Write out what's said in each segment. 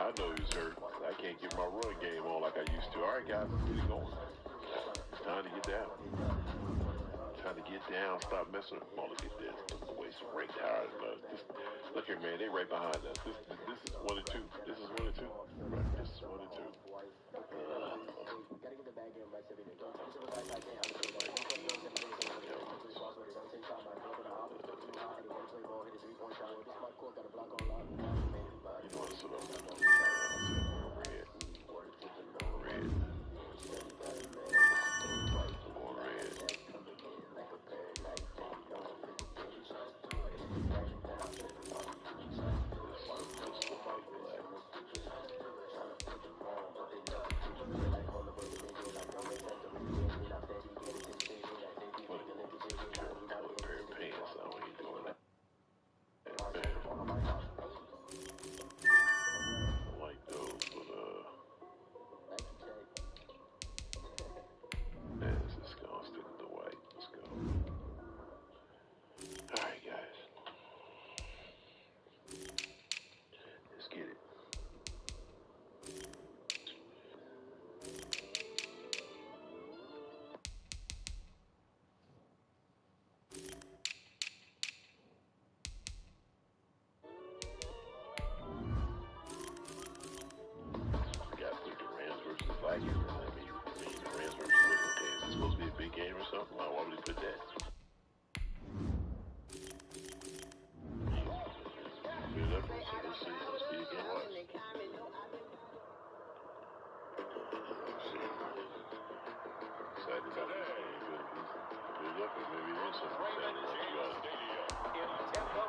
I know he's hurt. I can't get my run game on like I used to. All right, guys, let's get it going. It's time to get down. Time to get down. Stop messing with them. Look at this. The way it's ranked higher than us. Look here, man. They right behind us. This is 1 and 2. This is 1 and 2. Right. This is 1 and 2.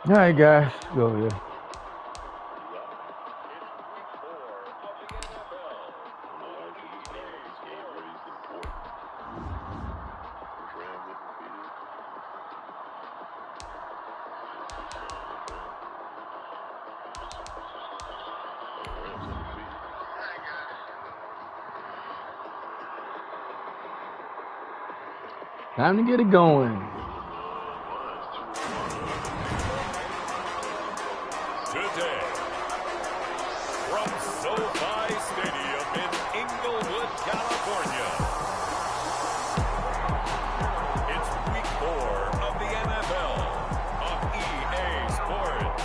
All right, guys, go here. Time to get it going. Today, from SoFi Stadium in Inglewood, California, it's week 4 of the NFL on EA Sports.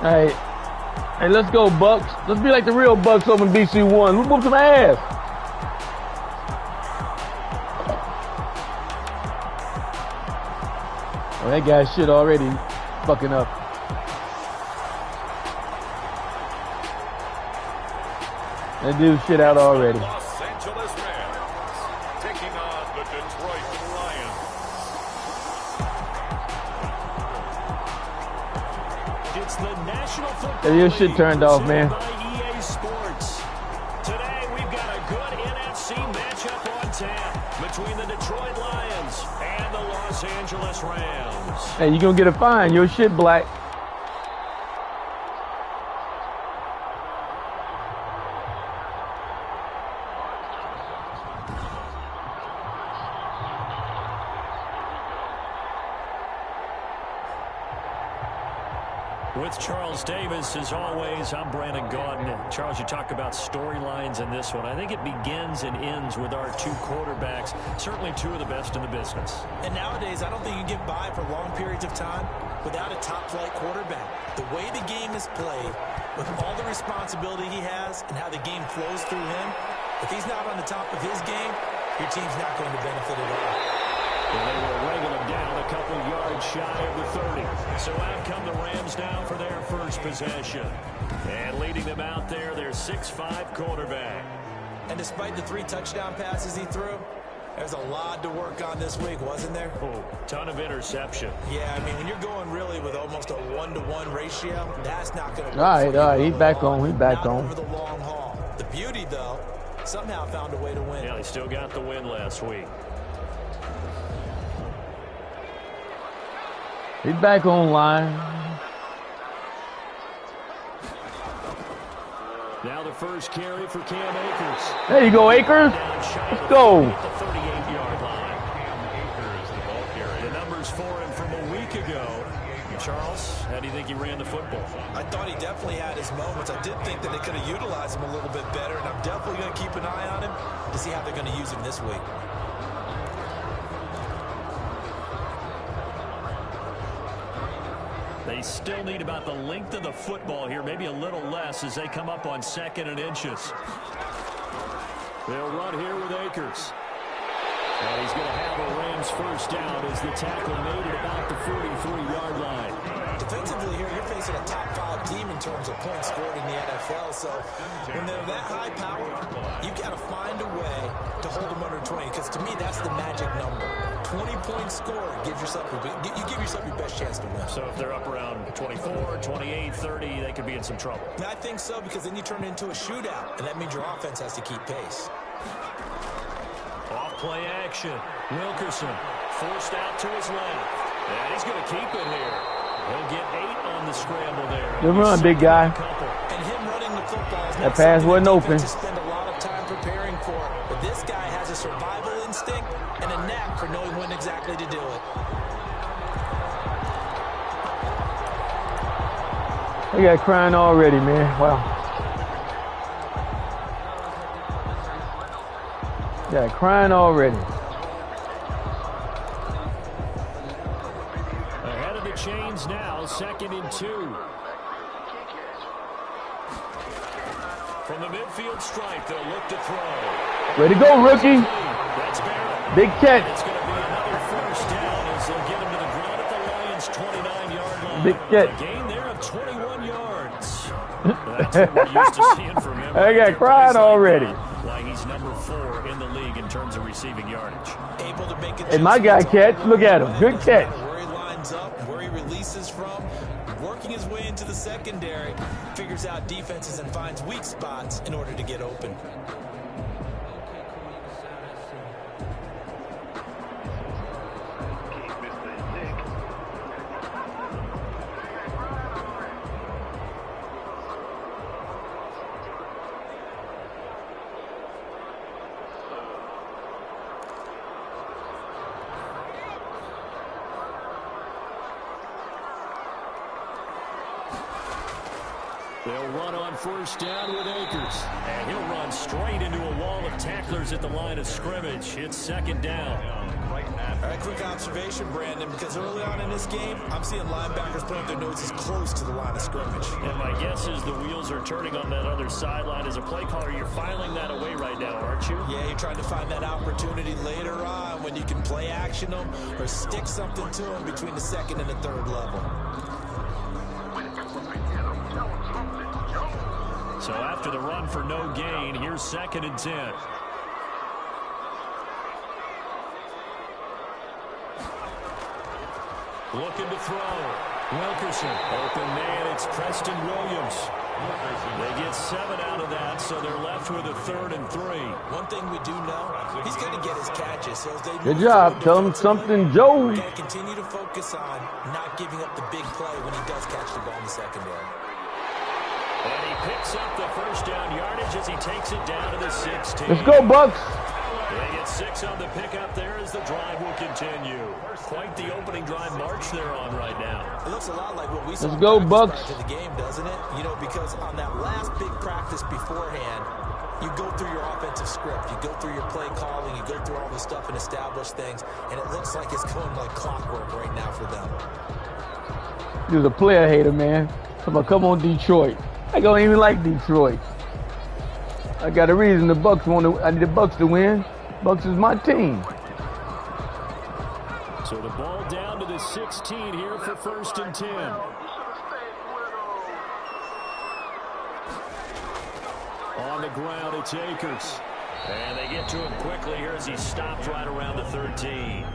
Hey, let's go, Bucks. Let's be like the real Bucks over in BC1. Let's whoop some ass. Oh, that guy's shit already fucking up. That dude's shit out already. Los Angeles Rams taking on the Detroit Lions. It's the National Football Hey, your shit turned off, man. by EA Sports. Today we've got a good NFC matchup on tap between the Detroit Lions and the Los Angeles Rams. Hey, you gonna get a fine. Your shit black. With Charles Davis, as always, I'm Brandon Gaudin. Charles, you talk about storylines in this one. I think it begins and ends with our two quarterbacks, certainly two of the best in the business. And nowadays, I don't think you can get by for long periods of time without a top-flight quarterback. The way the game is played, with all the responsibility he has and how the game flows through him, if he's not on the top of his game, your team's not going to benefit at all. Well, they were wringing them down a couple yards shy of the 30. So out come the Rams now for their first possession. And leading them out there, their 6'5" quarterback. And despite the 3 touchdown passes he threw, there's a lot to work on this week, wasn't there? Oh, ton of interception. Yeah, I mean, when you're going really with almost a 1-to-1 ratio, that's not going to work. All right, he's back on. He's back not on. over the long haul. The beauty, though, somehow found a way to win. Yeah, he still got the win last week. He's back online. Now the first carry for Cam Akers. There you go, Akers. Let's go. The 38-yard line. The numbers for him from a week ago. Charles, how do you think he ran the football? I thought he definitely had his moments. I did think that they could have utilized him a little bit better, and I'm definitely going to keep an eye on him to see how they're going to use him this week. They still need about the length of the football here, maybe a little less as they come up on 2nd and inches. They'll run here with Akers. And he's going to have a Rams first down as the tackle made at about the 43-yard line. Defensively here, you're facing a top 5 team in terms of points scored in the NFL. So when they're that high power, you've got to find a way to hold them under 20. Because to me, that's the magic number. 20 points scored, you give yourself your best chance to win. So if they're up around 24, 28, 30, they could be in some trouble. I think so, because then you turn it into a shootout, and that means your offense has to keep pace. Off play action. Wilkerson forced out to his left. And he's going to keep it here. He'll get 8 on the scramble there. Good run, big guy. And him running the football is that pass wasn't open. To spend a lot of time preparing for it. But this guy has a survival instinct and a knack for knowing when exactly to do it. They got crying already, man. Wow. Yeah, crying already. Ahead of the chains now, 2nd and 2. From the midfield stripe, they'll look to throw. Way to go, rookie. That's Barrett. Big catch. It's going to be another first down as they'll get him to the ground at the Lions' 29-yard line. Big catch. A gain there of 21 yards. That's what we're used to seeing from him. I got crying already. Why he's number 4 in the league in terms of receiving yardage. Able to make it. And my guy catch. Look at him. Good catch. Where he lines up, where he releases from, working his way into the secondary, figures out defenses and finds weak spots in order to get open. They'll run on first down with Akers. And he'll run straight into a wall of tacklers at the line of scrimmage. It's 2nd down. All right, quick observation, Brandon, because early on in this game, I'm seeing linebackers putting their noses close to the line of scrimmage. And my guess is the wheels are turning on that other sideline. As a play caller, you're filing that away right now, aren't you? Yeah, you're trying to find that opportunity later on when you can play action them or stick something to them between the 2nd and the 3rd level. So after the run for no gain, here's 2nd and 10. Looking to throw. Wilkerson. Open man, it's Preston Williams. They get 7 out of that, so they're left with a 3rd and 3. One thing we do know, he's going to get his catches. So as they Good job. Tell him something, Joe. Got to continue to focus on not giving up the big play when he does catch the ball in the secondary. And he picks up the first down yardage as he takes it down to the 16. Let's go, Bucks. They get 6 on the pickup there as the drive will continue. Quite the opening drive march they're on right now. It looks a lot like what we saw. Let's go, Bucks. To the game, doesn't it? You know, because on that last big practice beforehand, you go through your offensive script, you go through your play calling, you go through all the stuff and establish things, and it looks like it's going like clockwork right now for them. He's a player hater, man. Come on, Detroit. I don't even like Detroit. I got a reason the Bucks want to. I need the Bucks to win. Bucks is my team. So the ball down to the 16 here for 1st and 10. On the ground, it's Akers. And they get to him quickly here as he stopped right around the 13.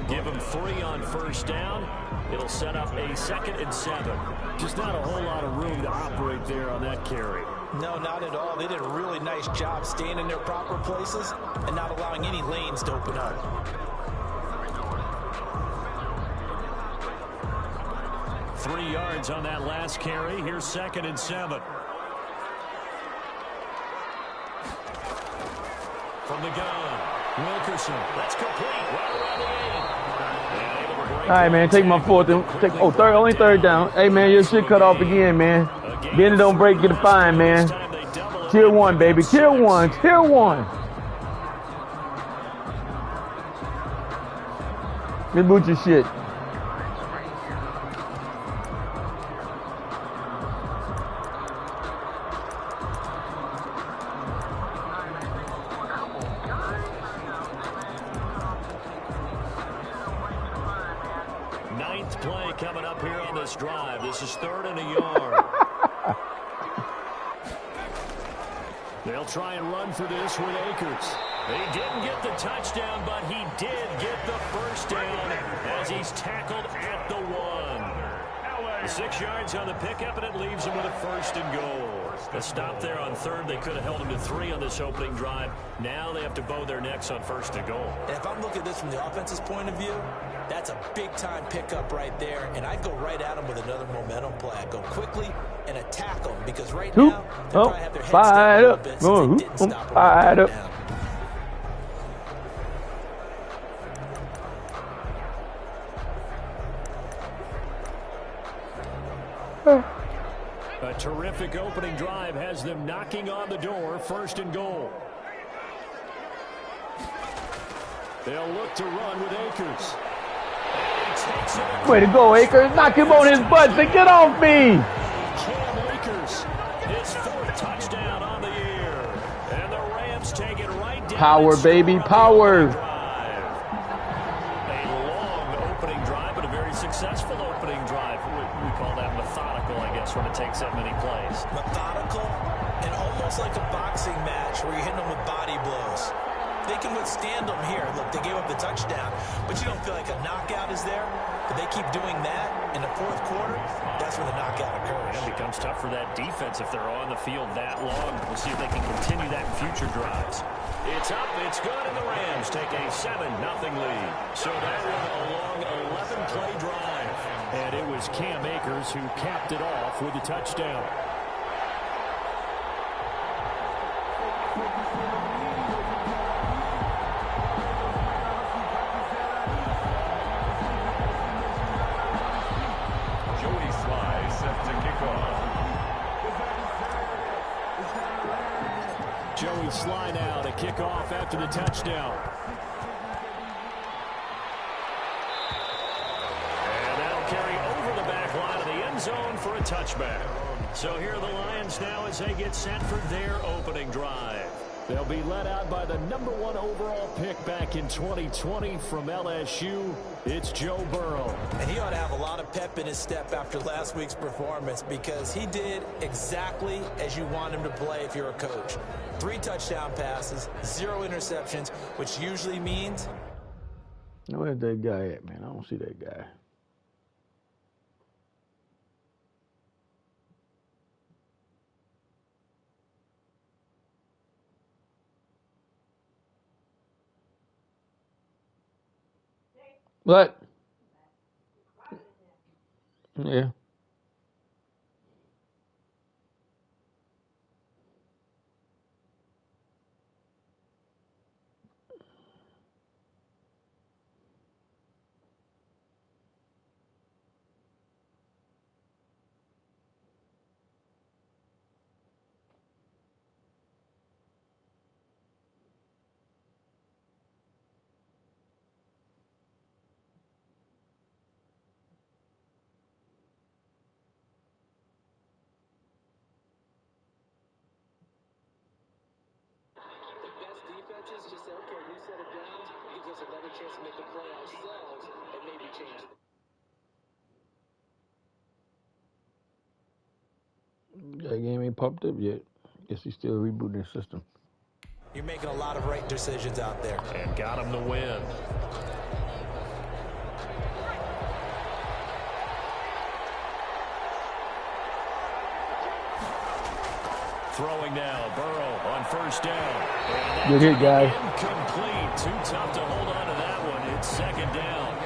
Give him 3 on first down. It'll set up a 2nd and 7. Just not a whole lot of room to operate there on that carry. No, not at all. They did a really nice job staying in their proper places and not allowing any lanes to open up. Three yards on that last carry. Here's 2nd and 7. From the gun, Wilkerson, that's complete. Right around the 8. All right, man, take my fourth. Only third down. Hey, man, your shit cut off again, man. Bend it, don't break, get a fine, man. Tier 1, baby. Tier 1. Tier 1. Reboot your shit. Ninth play coming up here on this drive. This is 3rd and a yard. They'll try and run for this with Akers. He didn't get the touchdown, but he did get the first down as he's tackled at the 1. 6 yards on the pickup, and it leaves him with a 1st and goal. A stop there on 3rd. They could have held him to 3 on this opening drive. Now they have to bow their necks on 1st and goal. And if I'm looking at this from the offense's point of view, that's a big-time pickup right there, and I'd go right at him with another momentum play. I'd go quickly and attack them because right now they probably have their heads down a little bit since they didn't stop him right down. A terrific opening drive has them knocking on the door. 1st and goal. They'll look to run with Akers. Way to go, Akers. Knock him on his butt. Say, get off me. Cam Akers, his 4th touchdown on the year. And the Rams take it right down. Power, baby, power. A long opening drive, but a very successful opening drive. We call that methodical, I guess, when it takes that many plays. Methodical and almost like a boxing match where you're hitting them with body blows. They can withstand them here. Look, they gave up the touchdown, but you don't feel like a knockout is there. But they keep doing that in the 4th quarter, that's when the knockout occurs. It becomes tough for that defense if they're on the field that long. We'll see if they can continue that in future drives. It's up, it's good, and the Rams take a 7-0 lead. So that was a long 11-play drive. And it was Cam Akers who capped it off with a touchdown. Joey Sly now to kick off after the touchdown. And that'll carry over the back line of the end zone for a touchback. So here are the Lions now as they get set for their opening drive. They'll be led out by the #1 overall pick back in 2020 from LSU. It's Joe Burrow. And he ought to have a lot of pep in his step after last week's performance because he did exactly as you want him to play if you're a coach. 3 touchdown passes, 0 interceptions, which usually means... Where's that guy at, man? I don't see that guy. What? Yeah. Just say, okay, you set it down, it gives us another chance to make a play ourselves and maybe change it. That game ain't popped up yet. Guess he's still rebooting the system. You're making a lot of right decisions out there. And got him to win. Throwing now, Burrow on 1st down. Good hit, guy. Incomplete. Too tough to hold on to that one. It's 2nd down.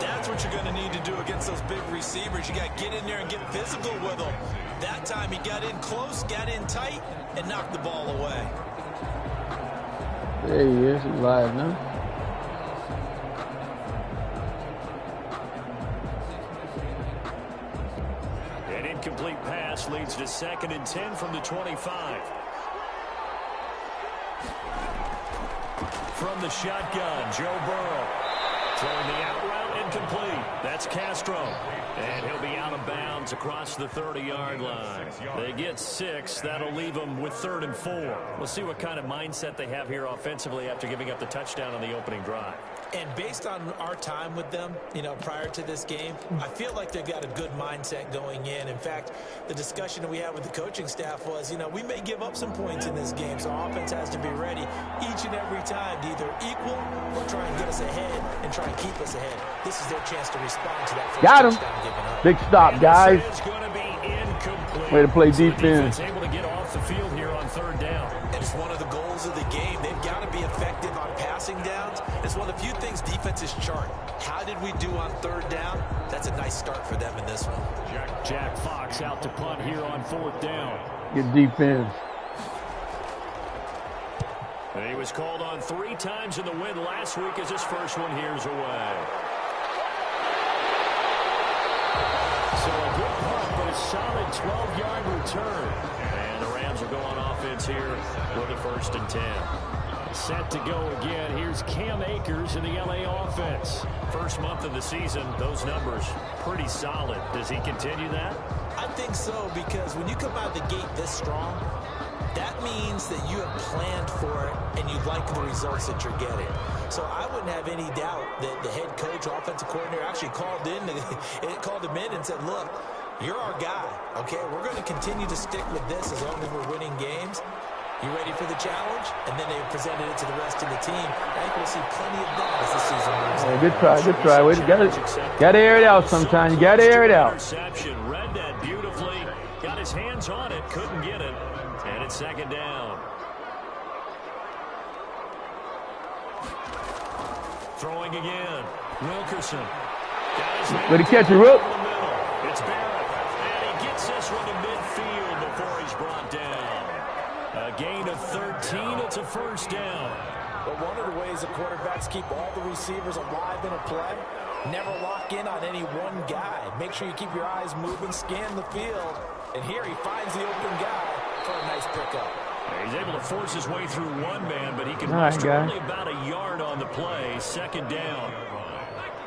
That's what you're going to need to do against those big receivers. You got to get in there and get physical with them. That time he got in close, got in tight, and knocked the ball away. There he is. He's live now. An incomplete pass leads to 2nd and 10 from the 25. From the shotgun, Joe Burrow. Throwing the out route, incomplete. That's Castro. And he'll be out of bounds across the 30-yard line. They get 6. That'll leave them with 3rd and 4. We'll see what kind of mindset they have here offensively after giving up the touchdown on the opening drive. And based on our time with them, prior to this game, I feel like they've got a good mindset going in. In fact, the discussion that we had with the coaching staff was, we may give up some points in this game, so our offense has to be ready each and every time to either equal or try and get us ahead and try and keep us ahead. This is their chance to respond to that first touchdown given up. Big stop, guys. Way to play defense. Able to get off the field here on 3rd down. And it's one of the goals of the game. They've got to be effective on passing downs. It's one of the few things defenses chart. How did we do on 3rd down? That's a nice start for them in this one. Jack Fox out to punt here on 4th down. Good defense. And he was called on 3 times in the win last week as his first one here's away. So a good punt, but a solid 12-yard return. And the Rams will go on offense here with a 1st and 10. Set to go again. Here's Cam Akers in the LA offense. First month of the season, those numbers pretty solid. Does he continue that? I think so, because when you come out of the gate this strong, that means that you have planned for it and you like the results that you're getting. So I wouldn't have any doubt that the head coach or offensive coordinator actually called him in and said, look, you're our guy, okay? We're going to continue to stick with this as long as we're winning games. You ready for the challenge? And then they presented it to the rest of the team. I think we'll see plenty of that as the season moves on. Good try, good try. You got to air it out sometimes. You got to air it out. Interception, read that beautifully. Got his hands on it, couldn't get it. And it's 2nd down. Throwing again. Wilkerson. Way to catch it, Rook. It's Barrett. And he gets this one to midfield before he's brought down. A gain of 13. It's a 1st down. But one of the ways the quarterbacks keep all the receivers alive in a play, never lock in on any one guy. Make sure you keep your eyes moving, scan the field. And here he finds the open guy for a nice pickup. He's able to force his way through one man, but he can muster only about a yard on the play. 2nd down.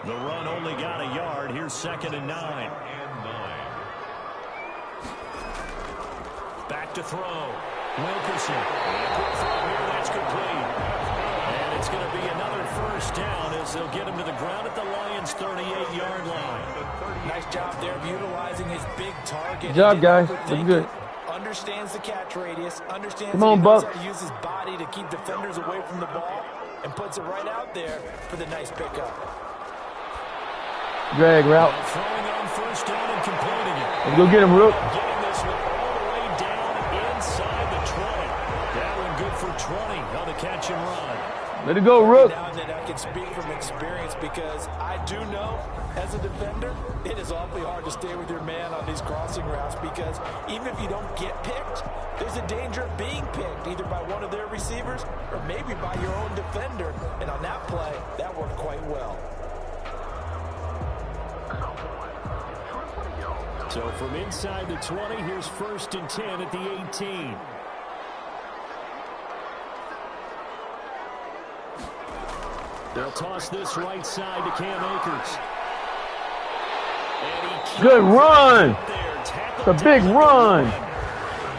The run only got a yard. Here's 2nd and 9. Back to throw. Wilkerson. Quick throw here. That's complete. And it's going to be another 1st down as they'll get him to the ground at the Lions' 38-yard line. Nice job there of utilizing his big target. Good job, guys. Looking good. Understands the catch radius. Understands Come on, he knows Buck. how to use his body to keep defenders away from the ball. And puts it right out there for the nice pickup. Drag route. Throwing on 1st down and completing it. Let's go get him, Rook. Getting this one all the way down inside the 20. That one good for 20 on the catch and run. Let it go, Rook. Now that I can speak from experience, because I do know as a defender, it is awfully hard to stay with your man on these crossing routes, because even if you don't get picked, there's a danger of being picked either by one of their receivers or maybe by your own defender. And on that play, that worked quite well. So from inside the 20, here's 1st and 10 at the 18. They'll toss this right side to Cam Akers. Good run. It's a big run.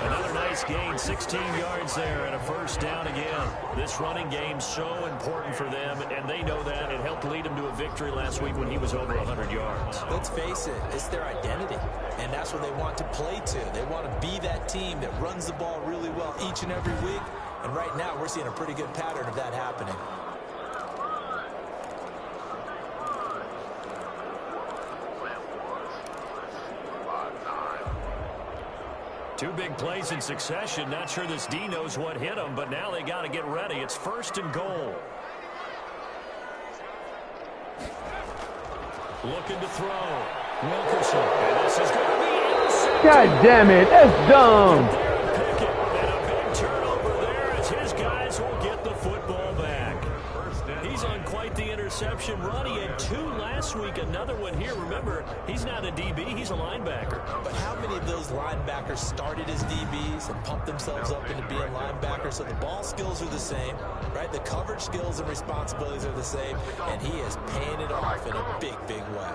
Another nice gain, 16 yards there, and a 1st down again. This running game's so important for them, and they know that. It helped lead them to a victory last week when he was over 100 yards. Let's face it, it's their identity, and that's what they want to play to. They want to be that team that runs the ball really well each and every week, and right now we're seeing a pretty good pattern of that happening. Two big plays in succession. Not sure this D knows what hit him, but now they got to get ready. It's 1st and goal. Looking to throw. Wilkerson. And this is going to be intercepted. God damn it. That's dumb. And a big turnover there as his guys will get the football interception run. He had 2 last week, another one here. Remember, he's not a DB, he's a linebacker. But how many of those linebackers started as DBs and pumped themselves up into being linebackers? So the ball skills are the same, right? The coverage skills and responsibilities are the same, and he is paying it off in a big, big way.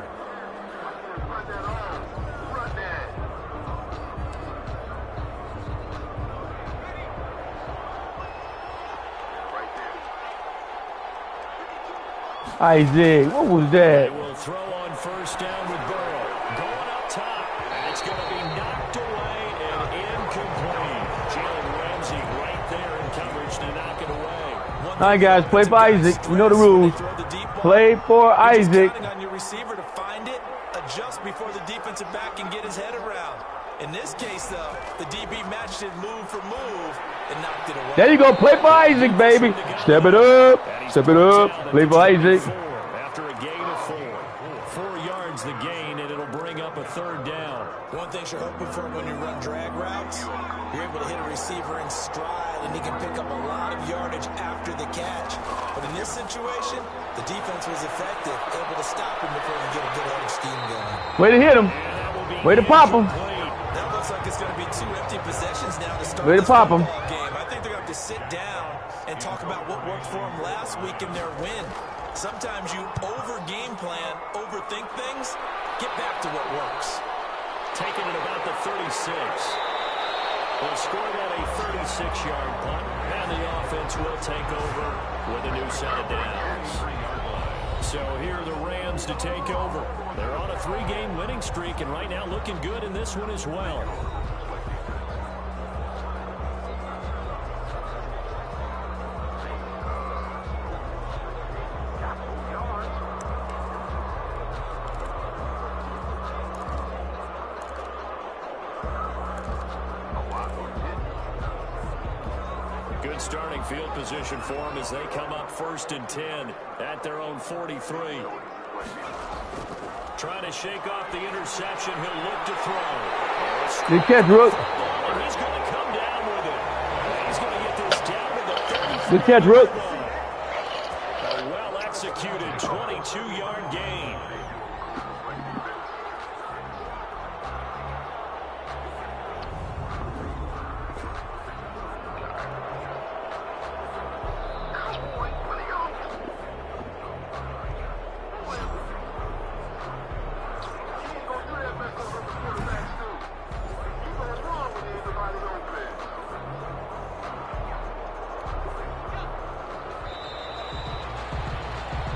Isaac, what was They that? will throw on first down with Burrow. Going up top, and it's going to be knocked away and incomplete. Jalen Ramsey right there in coverage to knock it away. All right, guys, play for Isaac. You know the rules. Play for Isaac. Counting on your receiver to find it, adjust before the defensive back can get his head around. In this case, though, the DB matched it move for move and knocked it away. There you go. Play for Isaac, baby. Step it up. Step it up. Play for Isaac. After a gain of 4. 4 yards the gain, and it'll bring up a third down. One thing you're hoping for when you run drag routes, you're able to hit a receiver in stride, and he can pick up a lot of yardage after the catch. But in this situation, the defense was effective, able to stop him before he get a good headed scheme going. Way to hit him. Way to pop him. That looks like it's going to be 2 empty possessions now to start Way to this pop 'em. football game. I think they're going to have to sit down and talk about what worked for them last week in their win. Sometimes you over-game plan, overthink things. Get back to what works. Taking it about the 36. They'll score that a 36-yard punt, and the offense will take over with a new set of downs. So here are the Rams to take over. They're on a 3-game winning streak, and right now looking good in this one as well. Good starting field position for them as they come up 1st and 10 at their own 43. Trying to shake off the interception. He'll look to throw. Good catch, Rook. And he's going to come down with it. He's going to get this down to the 35. Good catch, Rook. A well-executed 22-yard gain.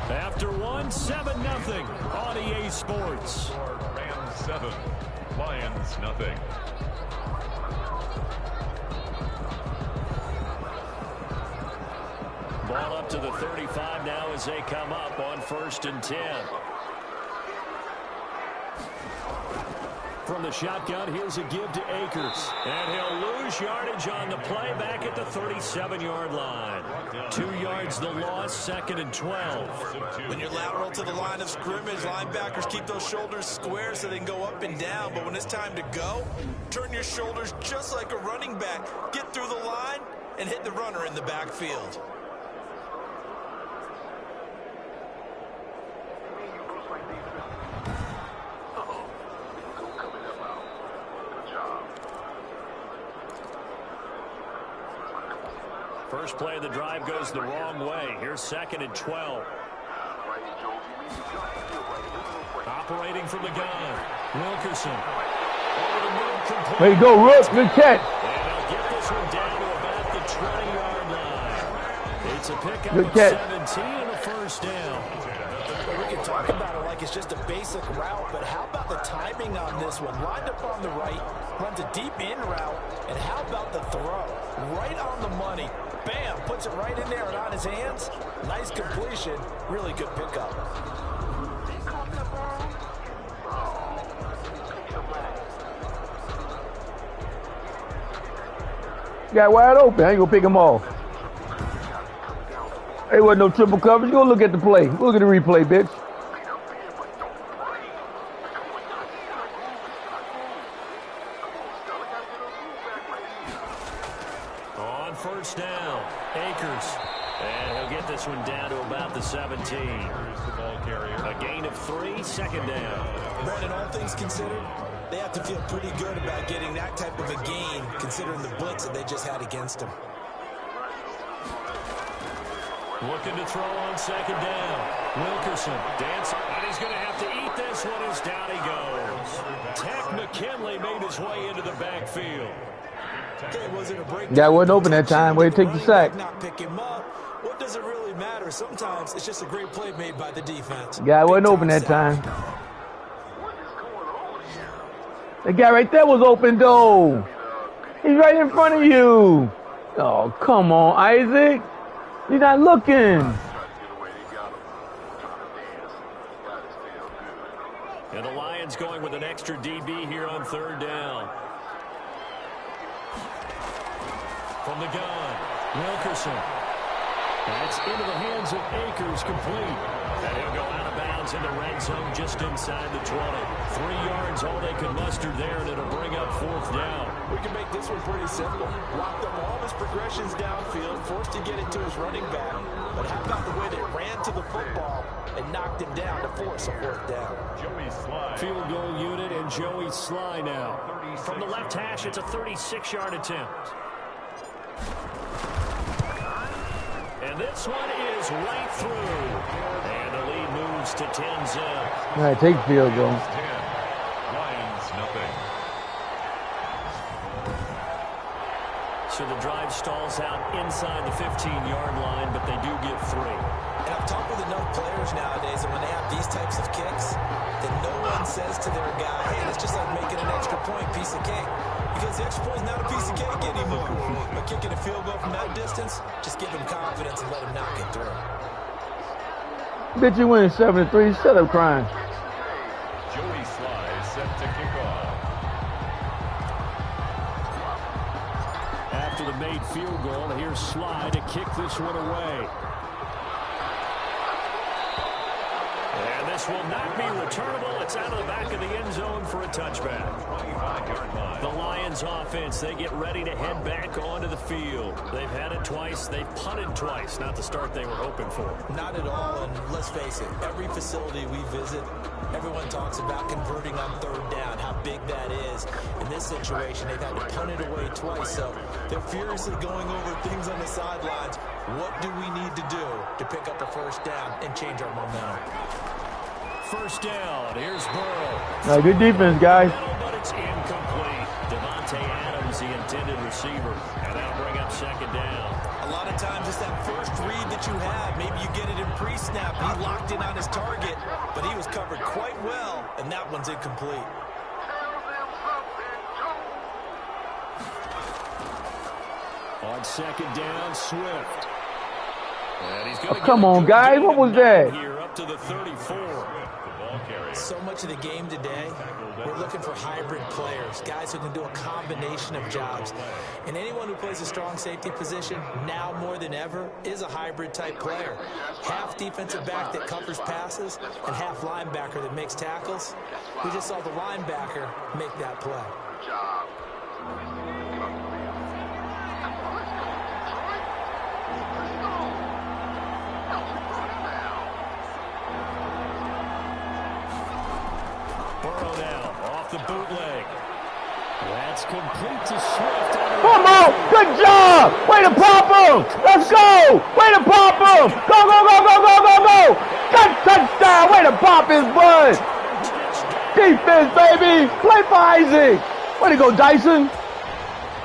After 7-0 on EA Sports. Rams 7, Lions nothing. Ball up to the 35 now as they come up on 1st and 10. From the shotgun, here's a give to Akers. And he'll lose yardage on the play back at the 37-yard line. 2 yards the loss, 2nd and 12. When you're lateral to the line of scrimmage, linebackers keep those shoulders square so they can go up and down. But when it's time to go, turn your shoulders just like a running back. Get through the line and hit the runner in the backfield. First play of the drive goes the wrong way. Here's 2nd and 12. Operating from the gun. Wilkerson. Over the middle, complete. Way to go, Rook. Good catch. And they'll get this one down to about the 20-yard line. It's a pickup Good of catch. 17 and a first down. We can talk about it like it's just a basic route, but how about the timing on this one? Lined up on the right, runs a deep in route, and how about the throw? Right on the money. Bam, puts it right in there and on his hands. Nice completion. Really good pickup. Got wide open. I ain't gonna pick him off. There wasn't no triple coverage. Go look at the play. Look at the replay, bitch. On 1st down, Akers. And he'll get this one down to about the 17. A gain of 3, second down. Brandon, all things considered, they have to feel pretty good about getting that type of a gain, considering the blitz that they just had against them. Looking to throw on second down. Wilkerson dancing, and he's going to have to eat this one as down he goes. Tech McKinley made his way into the backfield. Okay, was it a break? Guy wasn't open that time. Way to take the sack. Not pick him up. What does it really matter? Sometimes it's just a great play made by the defense. Guy wasn't open that time. The guy right there was open, though. He's right in front of you. Oh, come on, Isaac. You're not looking. And the Lions going with an extra DB here on third down. From the gun, Wilkerson. That's into the hands of Akers, complete. And he'll go out of bounds in the red zone just inside the 20. 3 yards, all they could muster there, and it'll bring up fourth down. We can make this one pretty simple. Locked up all of his progressions downfield, forced to get it to his running back. But how about the way they ran to the football and knocked him down to force a fourth down? Field goal unit and Joey Sly now. From the left hash, it's a 36-yard attempt. And this one is right through. And the lead moves to 10-zip. All right, take field goal. Lions, nothing. So the drive stalls out inside the 15-yard line, but they do get 3. And I've talked with enough players nowadays, and when they have these types of kicks, then no one says to their guy, hey, it's just like making an extra point, piece of cake. Because the extra point is not a piece of cake anymore. But kicking a field goal from that distance, just give him confidence and let him knock it through. Bet you win 7-3. Shut up crying. Joey Sly set to kick off. After the made field goal, here's Sly to kick this one away. And this will not be returnable. It's out of the back of the end zone for a touchback. The Lions offense, they get ready to head back onto the field. They've had it twice. They've punted twice. Not the start they were hoping for. Not at all, and let's face it, every facility we visit, everyone talks about converting on third down, how big that is. In this situation, they've had to punt it away twice, so they're furiously going over things on the sidelines. What do we need to do to pick up a first down and change our momentum? First down, here's Burrow. All right, good defense, guys. But it's incomplete. Devontae Adams, the intended receiver, and that'll bring up second down. A lot of times it's that first read that you have. Maybe you get it in pre-snap. He locked in on his target, but he was covered quite well, and that one's incomplete. On second down, Swift. And he's gonna Come on, guys. What was that? Here up to the 34. So much of the game today, we're looking for hybrid players, guys who can do a combination of jobs. And anyone who plays a strong safety position, now more than ever, is a hybrid type player. Half defensive back that covers passes and half linebacker that makes tackles. We just saw the linebacker make that play. Burrow now off the bootleg. That's complete to Swift. Come on. Good job. Way to pop him. Let's go. Way to pop him. Go, go, go, go, go, go, go. Touchdown. Way to pop his butt. Defense, baby. Play for Isaac. Way to go, Dyson.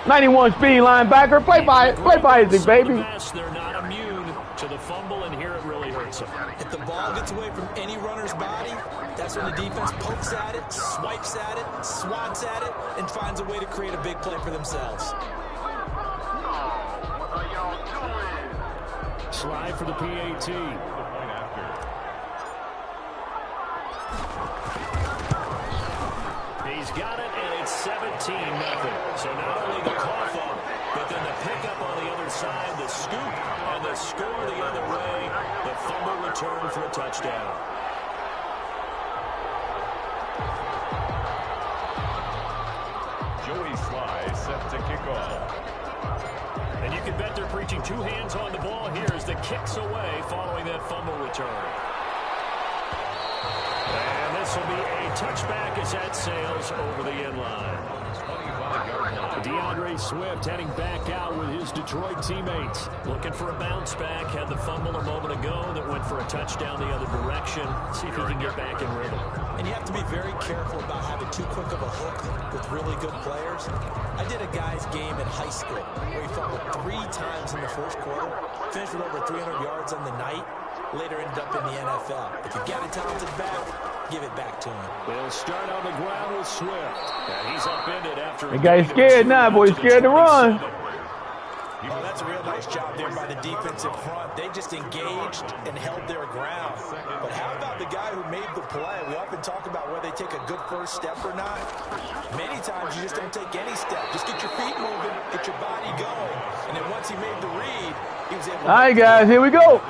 91 speed linebacker. Play by Isaac, baby. They're not immune to the fumble, and here it really hurts them. If the ball gets away from any runner's body, that's when the defense pokes at it, swipes at it, swats at it, and finds a way to create a big play for themselves. Slide for the PAT. He's got it, and it's 17-0. So not only the cough up, but then the pickup on the other side, the scoop, and the score the other way. The fumble return for a touchdown. Joey Sly set to kick off. And you can bet they're preaching two hands on the ball here as the kick's away following that fumble return. And this will be a touchback as that sails over the end line. DeAndre Swift heading back out with his Detroit teammates. Looking for a bounce back. Had the fumble a moment ago that went for a touchdown the other direction. See if he can get back in rhythm. And you have to be very careful about having too quick of a hook with really good players. I did a guy's game in high school where he fumbled 3 times in the first quarter, finished with over 300 yards on the night, later ended up in the NFL. If you've got a talented back, give it back to him. They'll start on the ground with Swift. And he's upended after The guy's scared now, boy. He's scared to run. Oh, that's a real nice job there by the defensive front. They just engaged and held their ground. But how about the guy who made the play? We often talk about whether they take a good first step or not. Many times you just don't take any step. Just get your feet moving, get your body going. And then once he made the read, he was able to... All right, guys, here we go.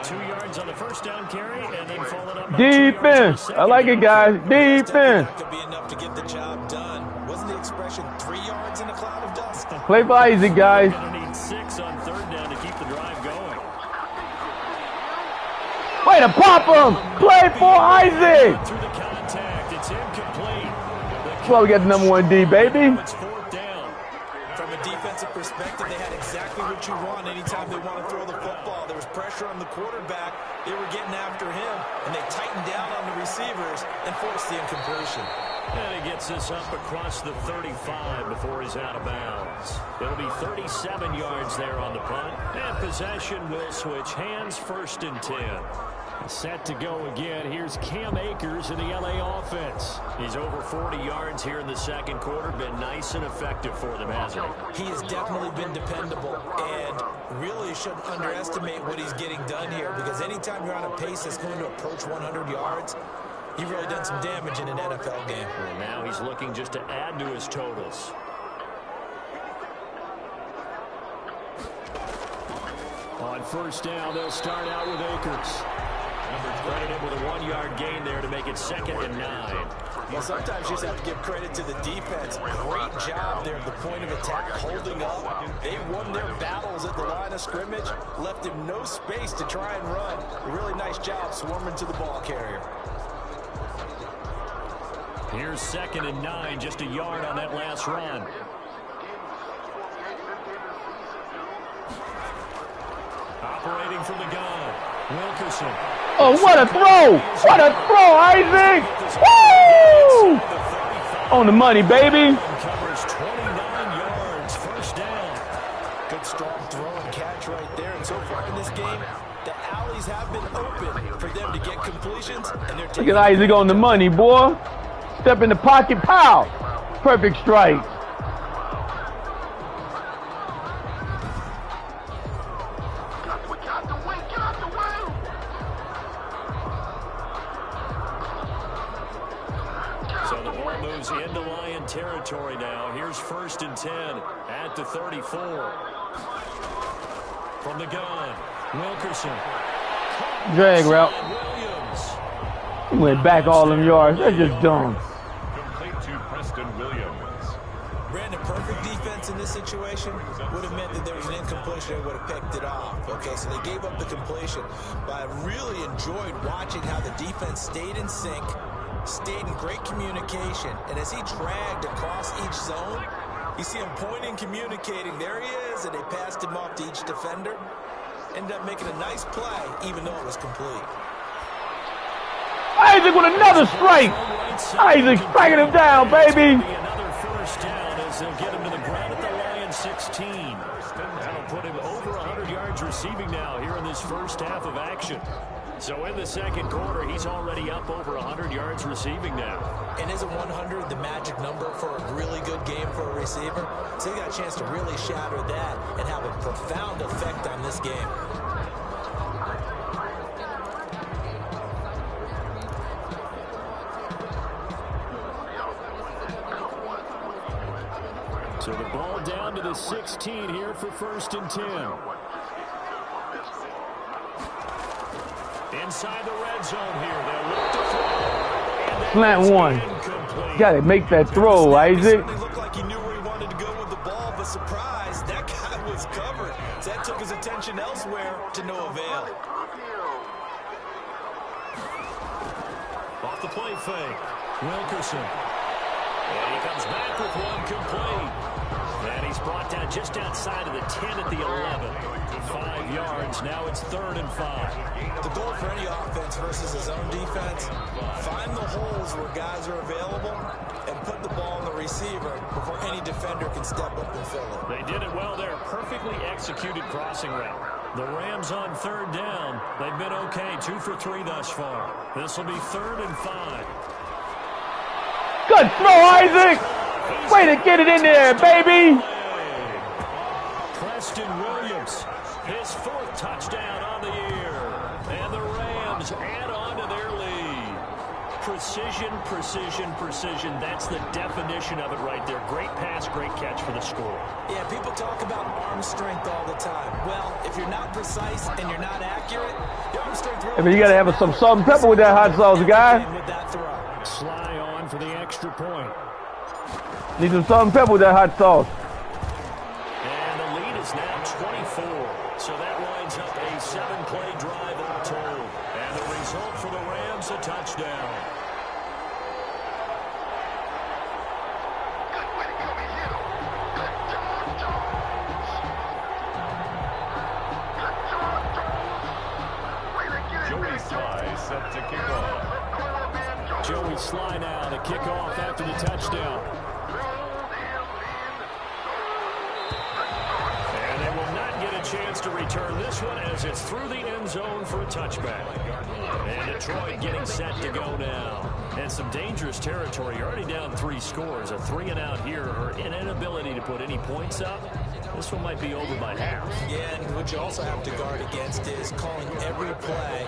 2 yards on the first down carry, and then followed up by Defense. I like it, guys. Defense. Could be enough to get the job done. Wasn't the expression 3 yards in a cloud of dust? Play for Isaac, guys. Going to need 6 on third down to keep the drive going. Way to pop him. Play for Isaac. Through the contact, it's incomplete. That's why we got the number 1 D, baby. It's fourth down. From a defensive perspective, they had exactly what you want anytime they want to throw the football. There was pressure on the quarterback. They were getting after him, and they tightened down on the receivers and forced the incompletion. And he gets this up across the 35 before he's out of bounds. It'll be 37 yards there on the punt. And possession will switch hands, 1st and 10. Set to go again. Here's Cam Akers in the LA offense. He's over 40 yards here in the second quarter. Been nice and effective for them, hasn't he? He has definitely been dependable, and really shouldn't underestimate what he's getting done here, because anytime you're on a pace that's going to approach 100 yards, you've really done some damage in an NFL game. And now he's looking just to add to his totals. On first down, they'll start out with Akers. Credited with a 1-yard gain there to make it 2nd and 9. Well, sometimes you just have to give credit to the defense. Great job there at the point of attack, holding up. They won their battles at the line of scrimmage, left him no space to try and run. A really nice job swarming to the ball carrier. Here's 2nd and 9, just a yard on that last run. Operating from the gun, Wilkerson. Oh, what a throw! What a throw, Isaac! Woo! On the money, baby. Covers 29 yards, 1st down. Good strong throw and catch right there. And so far in this game, the alleys have been open for them to get completions. And they're Look at Isaac on the money, boy. Step in the pocket, pow! Perfect strike. Into Lion territory now. Here's 1st and 10 at the 34. From the gun, Wilkerson. Drag route. He went back all them yards. That's just dumb. Complete to Preston Williams. Brandon, perfect defense in this situation would have meant that there was an incompletion and would have picked it off. Okay, so they gave up the completion. But I really enjoyed watching how the defense stayed in sync, stayed in great communication, and as he dragged across each zone, you see him pointing, communicating. There he is, and they passed him off to each defender. Ended up making a nice play, even though it was complete. Isaac with another strike. Isaac striking him down, baby. Another 1st down as they'll get him to the ground at the Lions 16. That'll put him over 100 yards receiving now here in this first half of action. So in the second quarter, he's already up over 100 yards receiving now. And isn't 100 the magic number for a really good game for a receiver? So he got a chance to really shatter that and have a profound effect on this game. So the ball down to the 16 here for 1st and 10. Inside the red zone here. They'll look to throw. Slant one. Got to make that throw, Isaac. He looked like he knew where he wanted to go with the ball, but surprise, that guy was was covered. That took his attention elsewhere to no avail. Off the play fake. Wilkerson. And he comes back with one complete. And he's brought down just outside of the 10 at the 11. 5 yards. Now it's 3rd and 5. The goal for any offense versus his own defense, find the holes where guys are available and put the ball on the receiver before any defender can step up and fill it. They did it well there. Perfectly executed crossing route. The Rams on 3rd down. They've been okay. 2 for 3 thus far. This will be 3rd and 5. Good throw, Isaac. Way to get it in there, baby. Preston Williams, his 4th touchdown on the year. And the Rams add on to their lead. Precision, precision, precision. That's the definition of it right there. Great pass, great catch for the score. Yeah, people talk about arm strength all the time. Well, if you're not precise and you're not accurate, your arm strength really You gotta have some salt and pepper with that hot sauce, guy. with that throw. Sly on for the extra point. Need some salt and pepper with that hot sauce. And the lead is now 24. So that lines up a 7-play drive all told. And the result for the Rams, a touchdown. Joey Sly set to kick off. Joey Sly now to kick off after the touchdown. And they will not get a chance to return this one as it's through the end zone for a touchback. And Detroit getting set to go now. And some dangerous territory. You're already down 3 scores. A 3-and-out here or an inability to put any points up. This one might be over by half. Yeah, and what you also have to guard against is calling every play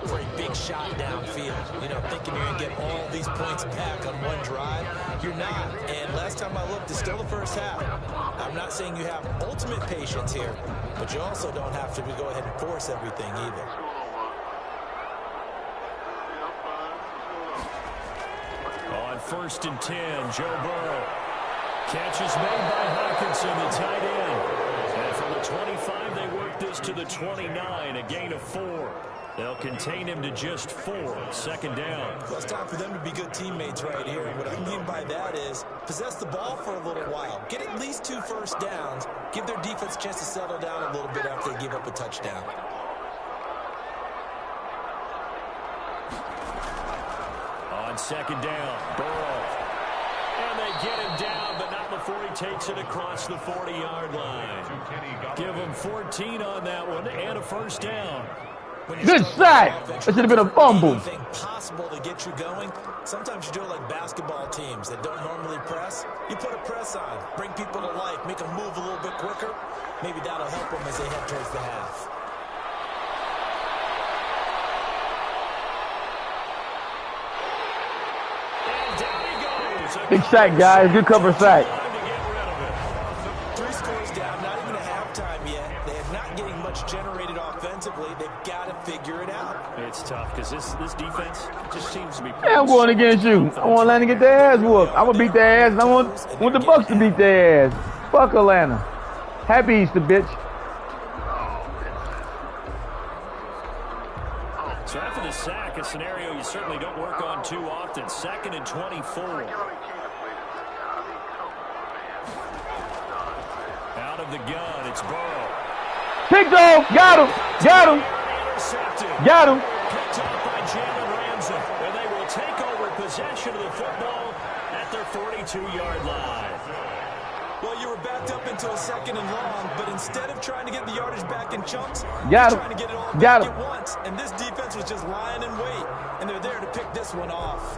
for a big shot downfield. You know, thinking you're going to get all these points back on one drive. You're not. And last time I looked, it's still the first half. I'm not saying you have ultimate patience here, but you also don't have to go ahead and force everything either. On 1st and 10, Joe Burrow. Catch is made by Hawkinson, the tight end. And from the 25, they work this to the 29, a gain of 4. They'll contain him to just 4. 2nd down. Well, it's time for them to be good teammates right here. And what I mean by that is possess the ball for a little while. Get at least 2 first downs. Give their defense a chance to settle down a little bit after they give up a touchdown. On 2nd down, Burrow. And they get him down, but not before he takes it across the 40-yard line. Give him 14 on that one and a 1st down. Good sack. That should have been a fumble. Anything possible to get you going. Sometimes you do it like basketball teams that don't normally press. You put a press on, bring people to life, make them move a little bit quicker. Maybe that'll help them as they head towards the half. And down he goes. Big sack, guys. Good cover sack. 3 scores down, not even a halftime yet. They are not getting much generated offensively. They've got to figure it out. It's tough because this defense just seems to be. Hey, I'm going against you. I want Atlanta to get their ass whooped. I want to beat their ass, and I want the Bucs to beat their ass. Fuck Atlanta. Happy Easter, bitch. So after the sack, a scenario you certainly don't work on too often. 2nd and 24. Out of the gun, it's Burrow. Picked off. Got him. Got him. Intercepted. Got him. Picked off by Jalen Ramsey. And they will take over possession of the football at their 42-yard line. Well, you were backed up into a 2nd and long, but instead of trying to get the yardage back in chunks, Got you're him. trying to get it all Got back him. at once. And this defense was just lying in wait, and they're there to pick this one off.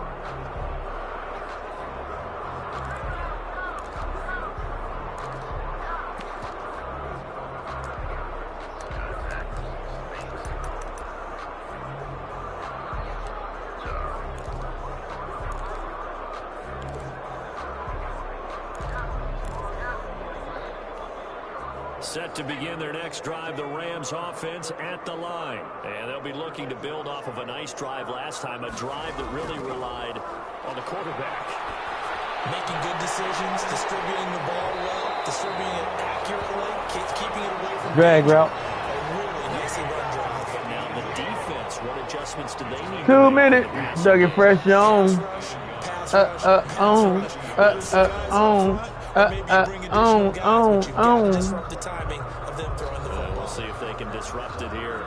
Set to begin their next drive, the Rams offense at the line. And they'll be looking to build off of a nice drive last time, a drive that really relied on the quarterback. Making good decisions, distributing the ball well, distributing it accurately, keeping it away from drag route. a really nicely run drive. Now the defense, what adjustments do they need? 2 minutes. Dougie Fresh on. Pass rush, on. Disrupt the timing of them throwing the football. We'll see if they can disrupt it here.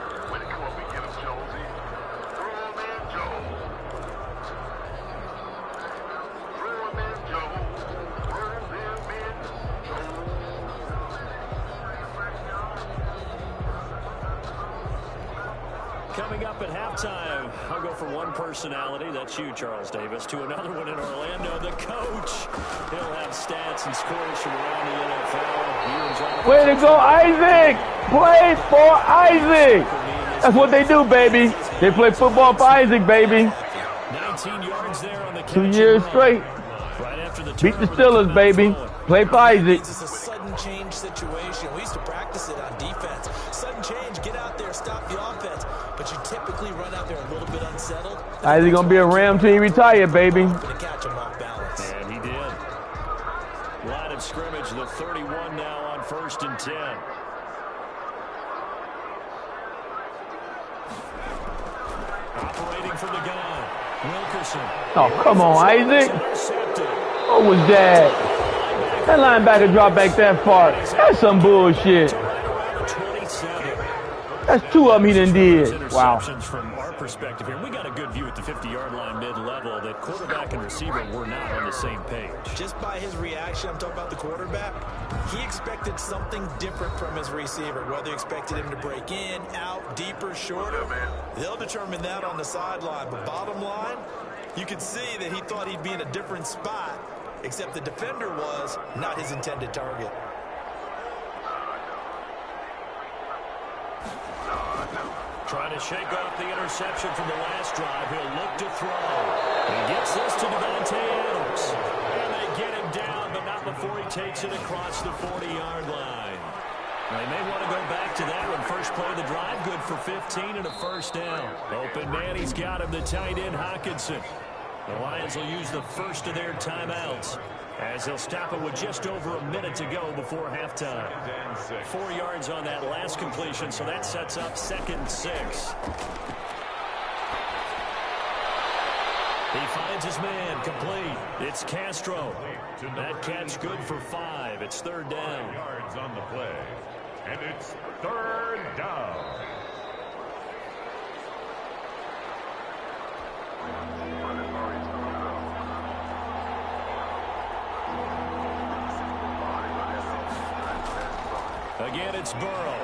Coming up at halftime, I'll go from one personality, that's you, Charles Davis, to another one in Orlando. The coach, he'll have stats and scores from around the NFL. Way to go, Isaac! Play for Isaac! That's what they do, baby. They play football for Isaac, baby. 19 yards there on the catch. 2 years straight. Right after the Beat the Steelers, baby. Play for Isaac. It's a sudden change situation. We used to practice it on defense. Sudden change, get out there, stop the offense. But you typically run out there a little bit unsettled. Isaac gonna be a Ram till he retire, baby. To catch him off balance. And he did. Line of scrimmage, the 31 now on 1st and 10. Operating from the gun, Wilkerson. Oh, come on, Isaac. What was that? That linebacker dropped back that far. That's some bullshit. That's 2 of them he done did. Wow. From our perspective here, we got a good view at the 50-yard line mid-level that quarterback and receiver were not on the same page. Just by his reaction, I'm talking about the quarterback, he expected something different from his receiver, whether he expected him to break in, out, deeper, shorter. They'll determine that on the sideline. But bottom line, you could see that he thought he'd be in a different spot, except the defender was not his intended target. Trying to shake off the interception from the last drive. He'll look to throw. He gets this to Devontae Adams. And they get him down, but not before he takes it across the 40-yard line. They may want to go back to that one. First play of the drive, good for 15 and a first down. Open man, he's got him, the tight end, Hockenson. The Lions will use the first of their timeouts as they'll stop it with just over a minute to go before halftime. 4 yards on that last completion, so that sets up 2nd and 6. He finds his man, complete. It's Castro. That catch good for 5. It's 3rd down. Yards on the play, and it's 3rd down. Again, it's Burrow.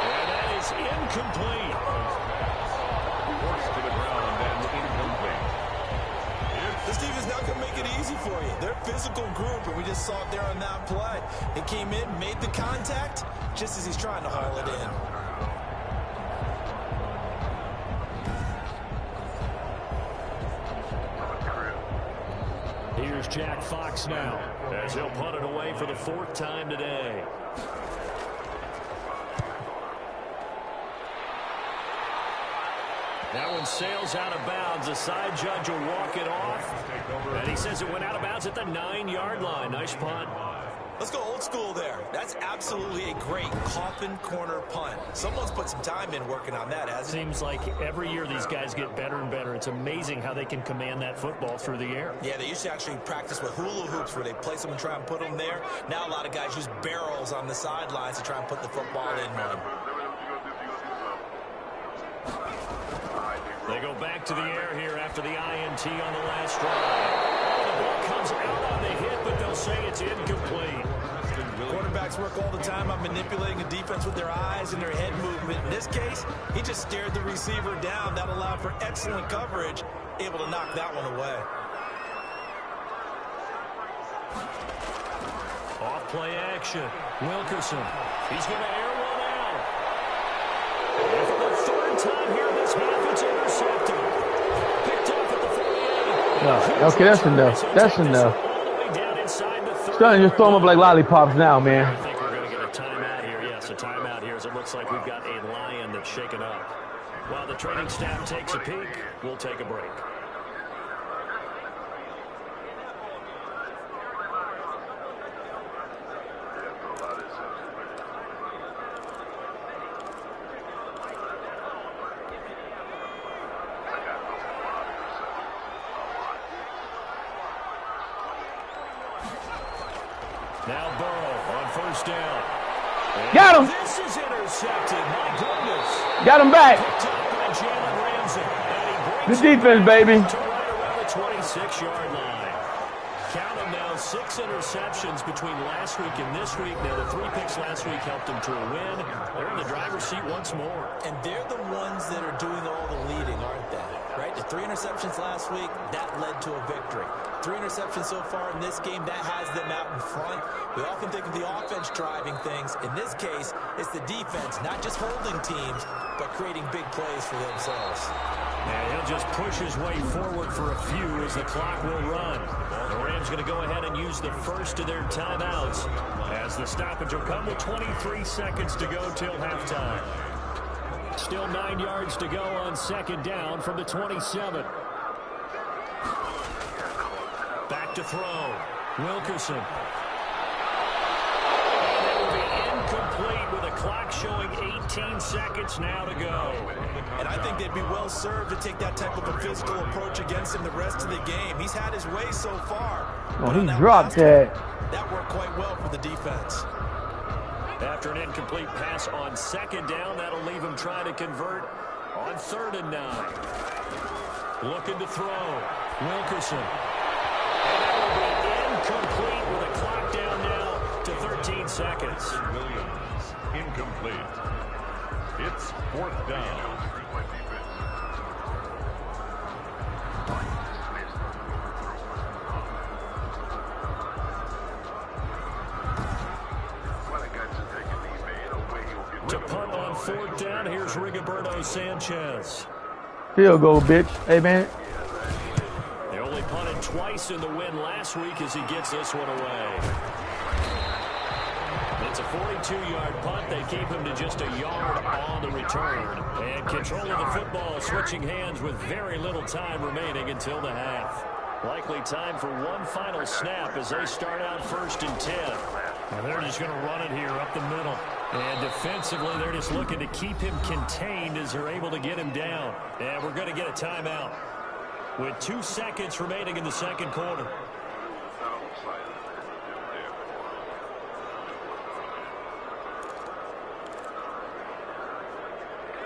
And that is incomplete. Forced to the ground and incomplete. This defense not going to make it easy for you. They're a physical group, and we just saw it there on that play. He came in, made the contact, just as he's trying to haul it in. Here's Jack Fox now, as he'll punt it away for the 4th time today. That one sails out of bounds. The side judge will walk it off. And he says it went out of bounds at the 9-yard line. Nice punt. Let's go old school there. That's absolutely a great coffin corner punt. Someone's put some time in working on that, hasn't it? Seems like every year these guys get better and better. It's amazing how they can command that football through the air. Yeah, they used to actually practice with hula hoops where they place them and try and put them there. Now a lot of guys use barrels on the sidelines to try and put the football in one. They go back to the air here after the INT on the last drive. The ball comes out on the hit, but they'll say it's incomplete. Quarterbacks work all the time on manipulating a defense with their eyes and their head movement. In this case, he just stared the receiver down. That allowed for excellent coverage, able to knock that one away. Off play action. Wilkerson. He's going to air one out. And for the 3rd time here this half, it's intercepted. Picked off at the 48. No, okay, that's enough. That's enough. Starting to just throw them up like lollipops now, man. I think we're going to get a timeout here. Yes, a timeout here as it looks like we've got a Lion that's shaken up. While the training staff takes a peek, we'll take a break. Now Burrow on first down. And Got him. This is intercepted. My goodness. Got him back. Picked up by Jalen Ramsey. And he The brings it defense, baby. to right around the 26-yard line. Count them now, 6 interceptions between last week and this week. Now, the 3 picks last week helped them to a win. They're in the driver's seat once more. And they're the ones that are doing all the leading, aren't they? Right? The 3 interceptions last week, that led to a victory. 3 interceptions so far in this game, that has them out in front. We often think of the offense driving things. In this case, it's the defense, not just holding teams, but creating big plays for themselves. And he'll just push his way forward for a few as the clock will run. The Rams going to go ahead and use the first of their timeouts as the stoppage will come with 23 seconds to go till halftime. Still 9 yards to go on second down from the 27. Back to throw. Wilkerson. And it will be incomplete with a clock showing 18 seconds now to go. And I think they'd be well served to take that type of a physical approach against him the rest of the game. He's had his way so far. Oh, he dropped that. That worked quite well for the defense. After an incomplete pass on second down, that'll leave him trying to convert on 3rd and 9. Looking to throw. Wilkerson. And that will be incomplete with a clock down now to 13 seconds. Williams, incomplete. It's 4th down. To punt on 4th down, here's Rigoberto Sanchez. Field goal, bitch. Hey, man. They only punted twice in the win last week as he gets this one away. It's a 42-yard punt. They keep him to just a yard on the return. And control of the football switching hands with very little time remaining until the half. Likely time for one final snap as they start out 1st and 10. And they're just going to run it here up the middle. And defensively, they're just looking to keep him contained as they're able to get him down. And we're going to get a timeout with 2 seconds remaining in the second quarter.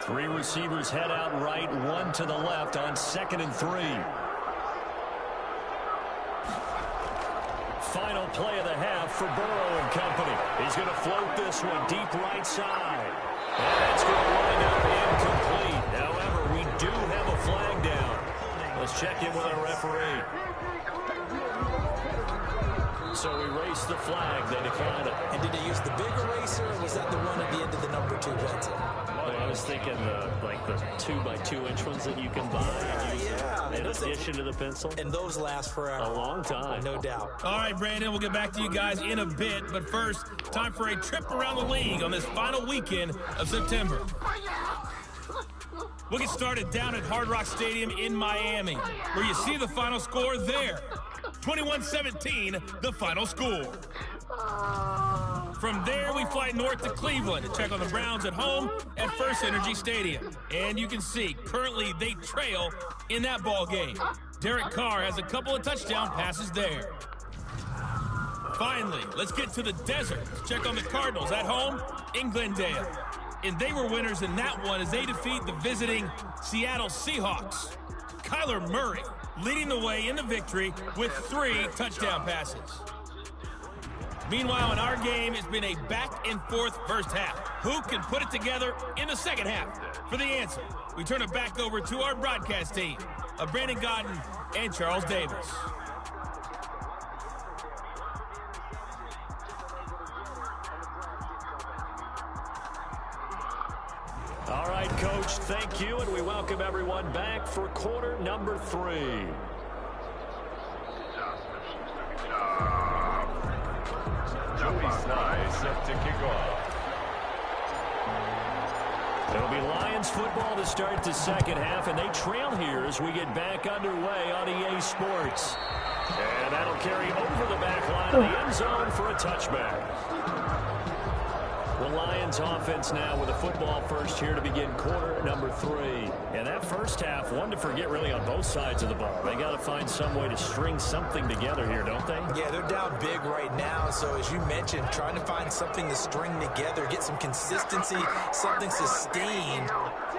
Three receivers head out right, one to the left on 2nd and 3. Final play of the half for Burrow and company. He's going to float this one deep right side. And that's going to wind up incomplete. However, we do have a flag down. Let's check in with our referee. So we race the flag. They decline it. And did they use the big eraser, or was that the one at the end of the number 2 pencil? Well, I was thinking like the 2x2-inch ones that you can buy and use in addition to the pencil. And those last forever. A long time. No doubt. All right, Brandon, we'll get back to you guys in a bit. But first, time for a trip around the league on this final weekend of September. We'll get started down at Hard Rock Stadium in Miami, where you see the final score there. 21-17, the final score. From there, we fly north to Cleveland to check on the Browns at home at First Energy Stadium. And you can see, currently, they trail in that ball game. Derek Carr has a couple of touchdown passes there. Finally, let's get to the desert to check on the Cardinals at home in Glendale. And they were winners in that one as they defeat the visiting Seattle Seahawks. Kyler Murray leading the way in the victory with 3 touchdown passes. Meanwhile, in our game, it's been a back-and-forth first half. Who can put it together in the second half? For the answer, we turn it back over to our broadcast team of Brandon Godden and Charles Davis. All right, Coach, thank you, and we welcome everyone back for quarter number 3. Joey Sly set to kick off. It'll be Lions football to start the second half, and they trail here as we get back underway on EA Sports. And that'll carry over the back line of the end zone for a touchback. The Lions offense now with a football first here to begin quarter number 3. And that first half, one to forget really on both sides of the ball. They got to find some way to string something together here, don't they? Yeah, they're down big right now. So as you mentioned, trying to find something to string together, get some consistency, something sustained,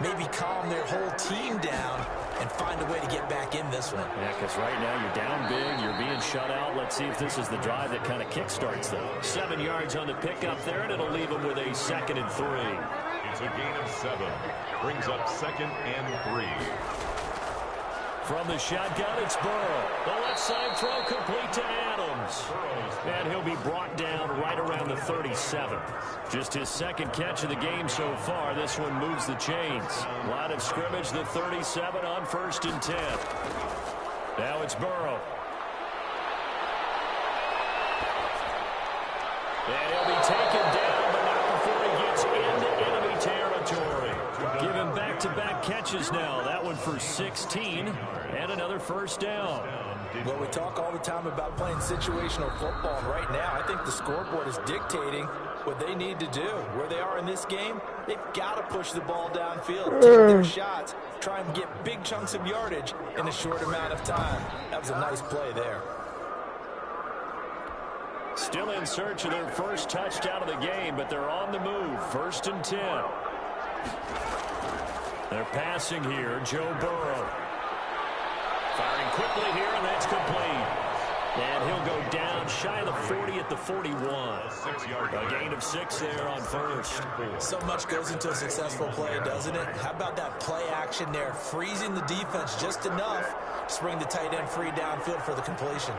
maybe calm their whole team down and find a way to get back in this one. Yeah, because right now you're down big, you're being shut out. Let's see if this is the drive that kind of kickstarts them. 7 yards on the pickup there, and it'll leave them with a 2nd and 3. It's a gain of 7. Brings up 2nd and 3. From the shotgun, it's Burrow. The left side throw complete to Adams. And he'll be brought down right around the 37. Just his 2nd catch of the game so far. This one moves the chains. Line of scrimmage, the 37 on 1st and 10. Now it's Burrow. And he'll be taken down, but not before he gets into enemy territory. Given back-to-back catches now. That one for 16 and another 1st down. Well, we talk all the time about playing situational football, and right now I think the scoreboard is dictating what they need to do. Where they are in this game, they've got to push the ball downfield, take their shots, try and get big chunks of yardage in a short amount of time. That was a nice play there. Still in search of their first touchdown of the game, but they're on the move. 1st and 10. They're passing here. Joe Burrow. Firing quickly here, and that's complete. And he'll go down shy of the 40 at the 41. A gain of 6 there on 1st. So much goes into a successful play, doesn't it? How about that play action there, freezing the defense just enough to bring the tight end free downfield for the completion.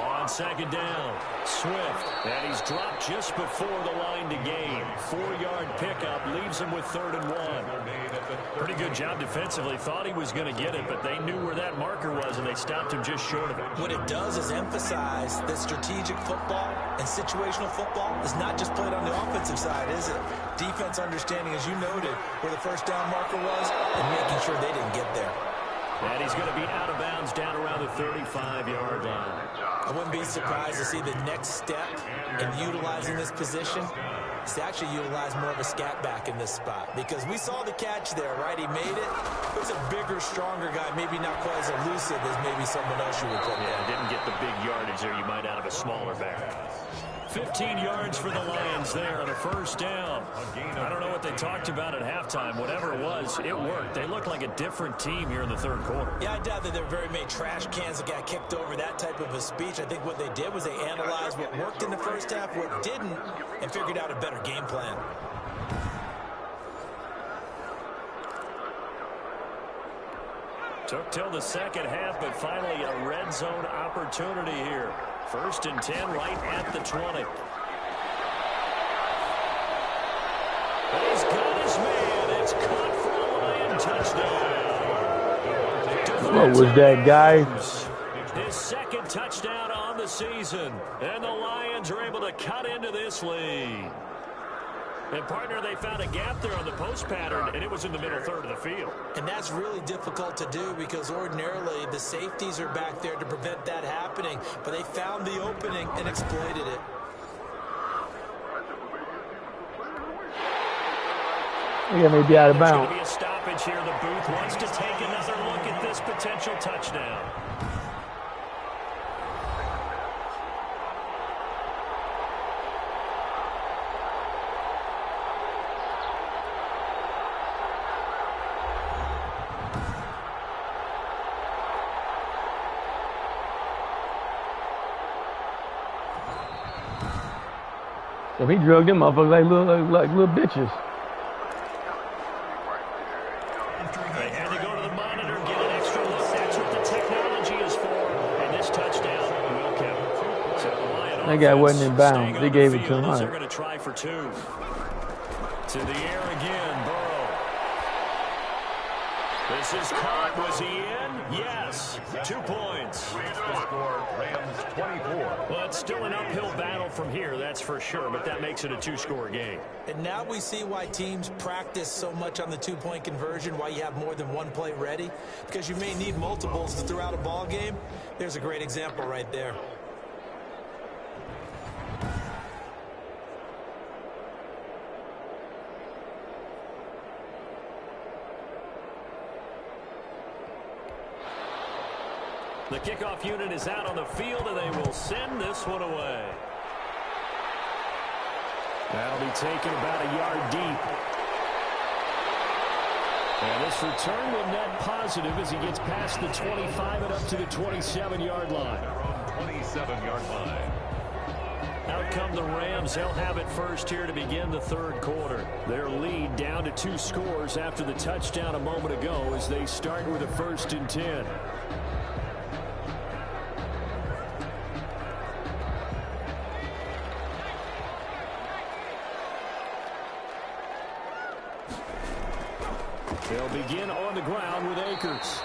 On 2nd down, Swift, and he's dropped just before the line to gain. 4-yard pickup leaves him with 3rd and 1. Pretty good job defensively. Thought he was going to get it, but they knew where that marker was, and they stopped him just short of it. What it does is emphasize that strategic football and situational football is not just played on the offensive side, is it? Defense understanding, as you noted, where the 1st down marker was and making sure they didn't get there. And he's going to be out of bounds down around the 35-yard line. I wouldn't be surprised to see the next step in utilizing this position is to actually utilize more of a scat back in this spot. Because we saw the catch there, right? He made it. It was a bigger, stronger guy, maybe not quite as elusive as maybe someone else you would put there. Didn't get the big yardage there you might out of a smaller back. 15 yards for the Lions there on a 1st down. I don't know what they talked about at halftime. Whatever it was, it worked. They look like a different team here in the 3rd quarter. Yeah, I doubt that there are very many trash cans that got kicked over, that type of a speech. I think what they did was they analyzed what worked in the 1st half, what didn't, and figured out a better game plan. Took till the 2nd half, but finally a red zone opportunity here. 1st and 10 right at the 20. He's got his man. It's caught for a Lion touchdown. What was that, guy? His 2nd touchdown on the season. And the Lions are able to cut into this lead. And, partner, they found a gap there on the post pattern, and it was in the middle 3rd of the field. And that's really difficult to do because ordinarily the safeties are back there to prevent that happening. But they found the opening and exploited it. Yeah, maybe out of There's bounds. going to be a stoppage here. The booth wants to take another look at this potential touchdown. So he drugged them motherfuckers like little bitches. They had to go to the monitor, get an extra look. That's what the technology is for. And this touchdown will count. So the Lion That guy wasn't in bounds. staying They on gave the it to field him. as They're going to try for 2. To the air again, Burrow. This is caught. Was he in? Yes. 2 points. Score Rams 24. Well, it's still an uphill battle from here, that's for sure, but that makes it a 2-score game. And now we see why teams practice so much on the 2-point conversion, why you have more than one play ready, because you may need multiples throughout a ball game. There's a great example right there. The kickoff unit is out on the field, and they will send this one away. That'll be taken about a yard deep. And this return will net positive as he gets past the 25 and up to the 27-yard line. 27-yard line. Out come the Rams. They'll have it first here to begin the third quarter. Their lead down to 2 scores after the touchdown a moment ago as they start with a 1st and 10. They'll begin on the ground with Akers.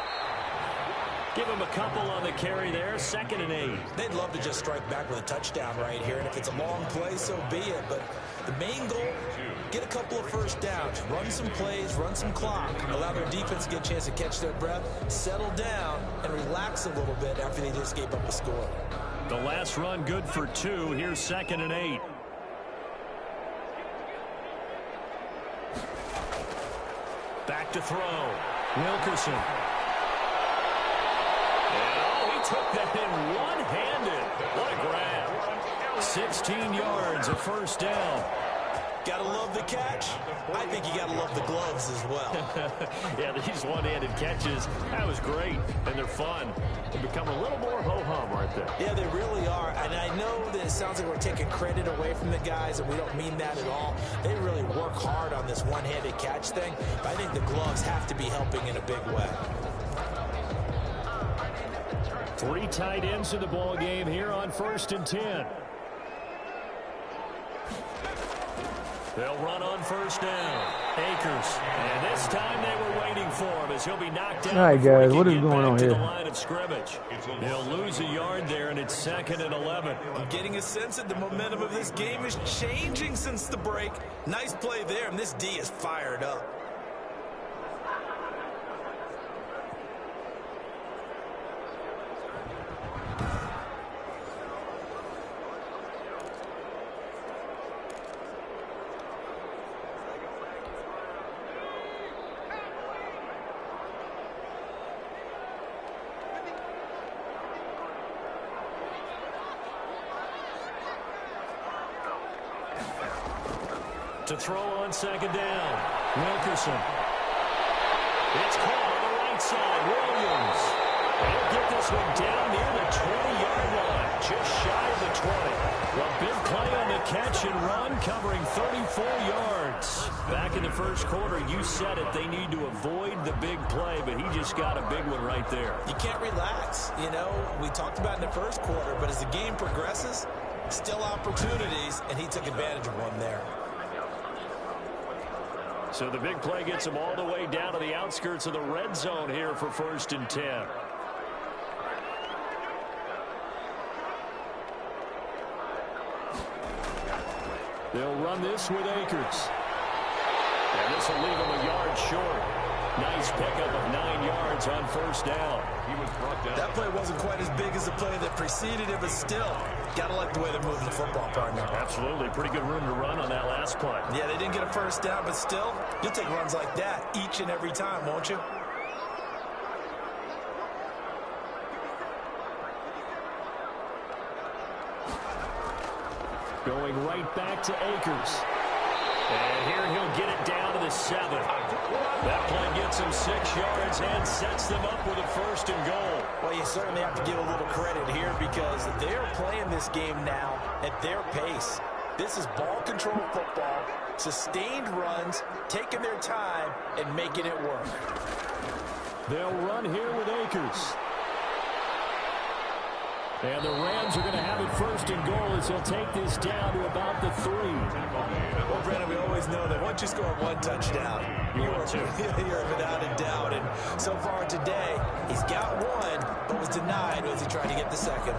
Give him a couple on the carry there, 2nd and 8. They'd love to just strike back with a touchdown right here, and if it's a long play, so be it. But the main goal, get a couple of first downs, run some plays, run some clock, allow their defense to get a chance to catch their breath, settle down, and relax a little bit after they just gave up a score. The last run good for 2. Here's 2nd and 8. Back to throw. Wilkerson. And, he took that in one-handed. What a grab. 16 yards, a 1st down. Gotta love the catch. I think you gotta love the gloves as well. Yeah, these one-handed catches, that was great, and they're fun. They become a little more ho-hum, aren't they? Yeah, they really are, and I know that it sounds like we're taking credit away from the guys, and we don't mean that at all. They really work hard on this one-handed catch thing, but I think the gloves have to be helping in a big way. 3 tight ends in the ball game here on 1st and 10. They'll run on 1st down. Akers. And this time they were waiting for him as he'll be knocked down. All right, guys, what is going on to here? the line of scrimmage. They'll lose a yard there, and it's 2nd and 11. I'm getting a sense that the momentum of this game is changing since the break. Nice play there, and this D is fired up. To throw on 2nd down. Wilkerson. It's caught on the right side. Williams. They'll get this one down near the 20-yard line. Just shy of the 20. A big play on the catch and run, covering 34 yards. Back in the 1st quarter, you said it. They need to avoid the big play, but he just got a big one right there. You can't relax. You know, we talked about in the 1st quarter, but as the game progresses, still opportunities, and he took advantage of one there. So the big play gets them all the way down to the outskirts of the red zone here for 1st and 10. They'll run this with Akers. And this will leave him a yard short. Nice pickup of 9 yards on 1st down. He was brought down. That play wasn't quite as big as the play that preceded it, but still, gotta like the way they're moving the football, partner. Absolutely. Pretty good room to run on that last play. Yeah, they didn't get a 1st down, but still, you'll take runs like that each and every time, won't you? Going right back to Akers. And here he'll get it down to the 7. That play gets him 6 yards and sets them up with a 1st and goal. Well, you certainly have to give a little credit here because they're playing this game now at their pace. This is ball control football, sustained runs, taking their time, and making it work. They'll run here with Akers. And the Rams are going to have it 1st and goal as they'll take this down to about the 3. Well, Brandon, we always know that once you score 1 touchdown, you're without a doubt. And so far today, he's got 1, but was denied as he tried to get the 2nd.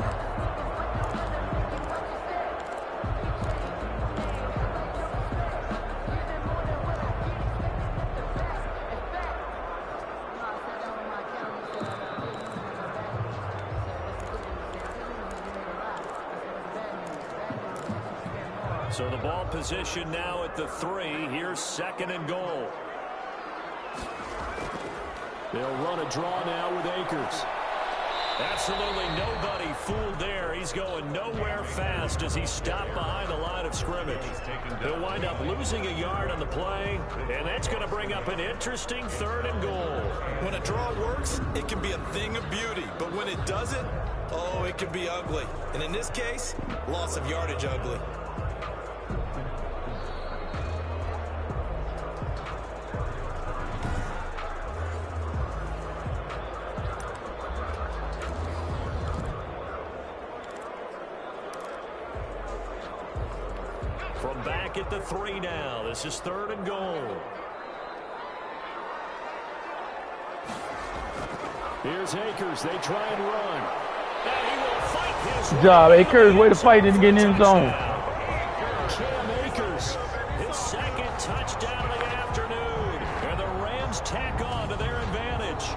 So the ball position now at the 3. Here's 2nd and goal. They'll run a draw now with Akers. Absolutely nobody fooled there. He's going nowhere fast as he stopped behind the line of scrimmage. He'll wind up losing a yard on the play, and that's going to bring up an interesting 3rd and goal. When a draw works, it can be a thing of beauty. But when it doesn't, oh, it can be ugly. And in this case, loss of yardage ugly. From back at the 3 now. This is 3rd and goal. Here's Akers. They try and run. And he will fight his Good job, Akers. Way to fight and get in the zone. Cam Akers, his 2nd touchdown of the afternoon. And the Rams tack on to their advantage.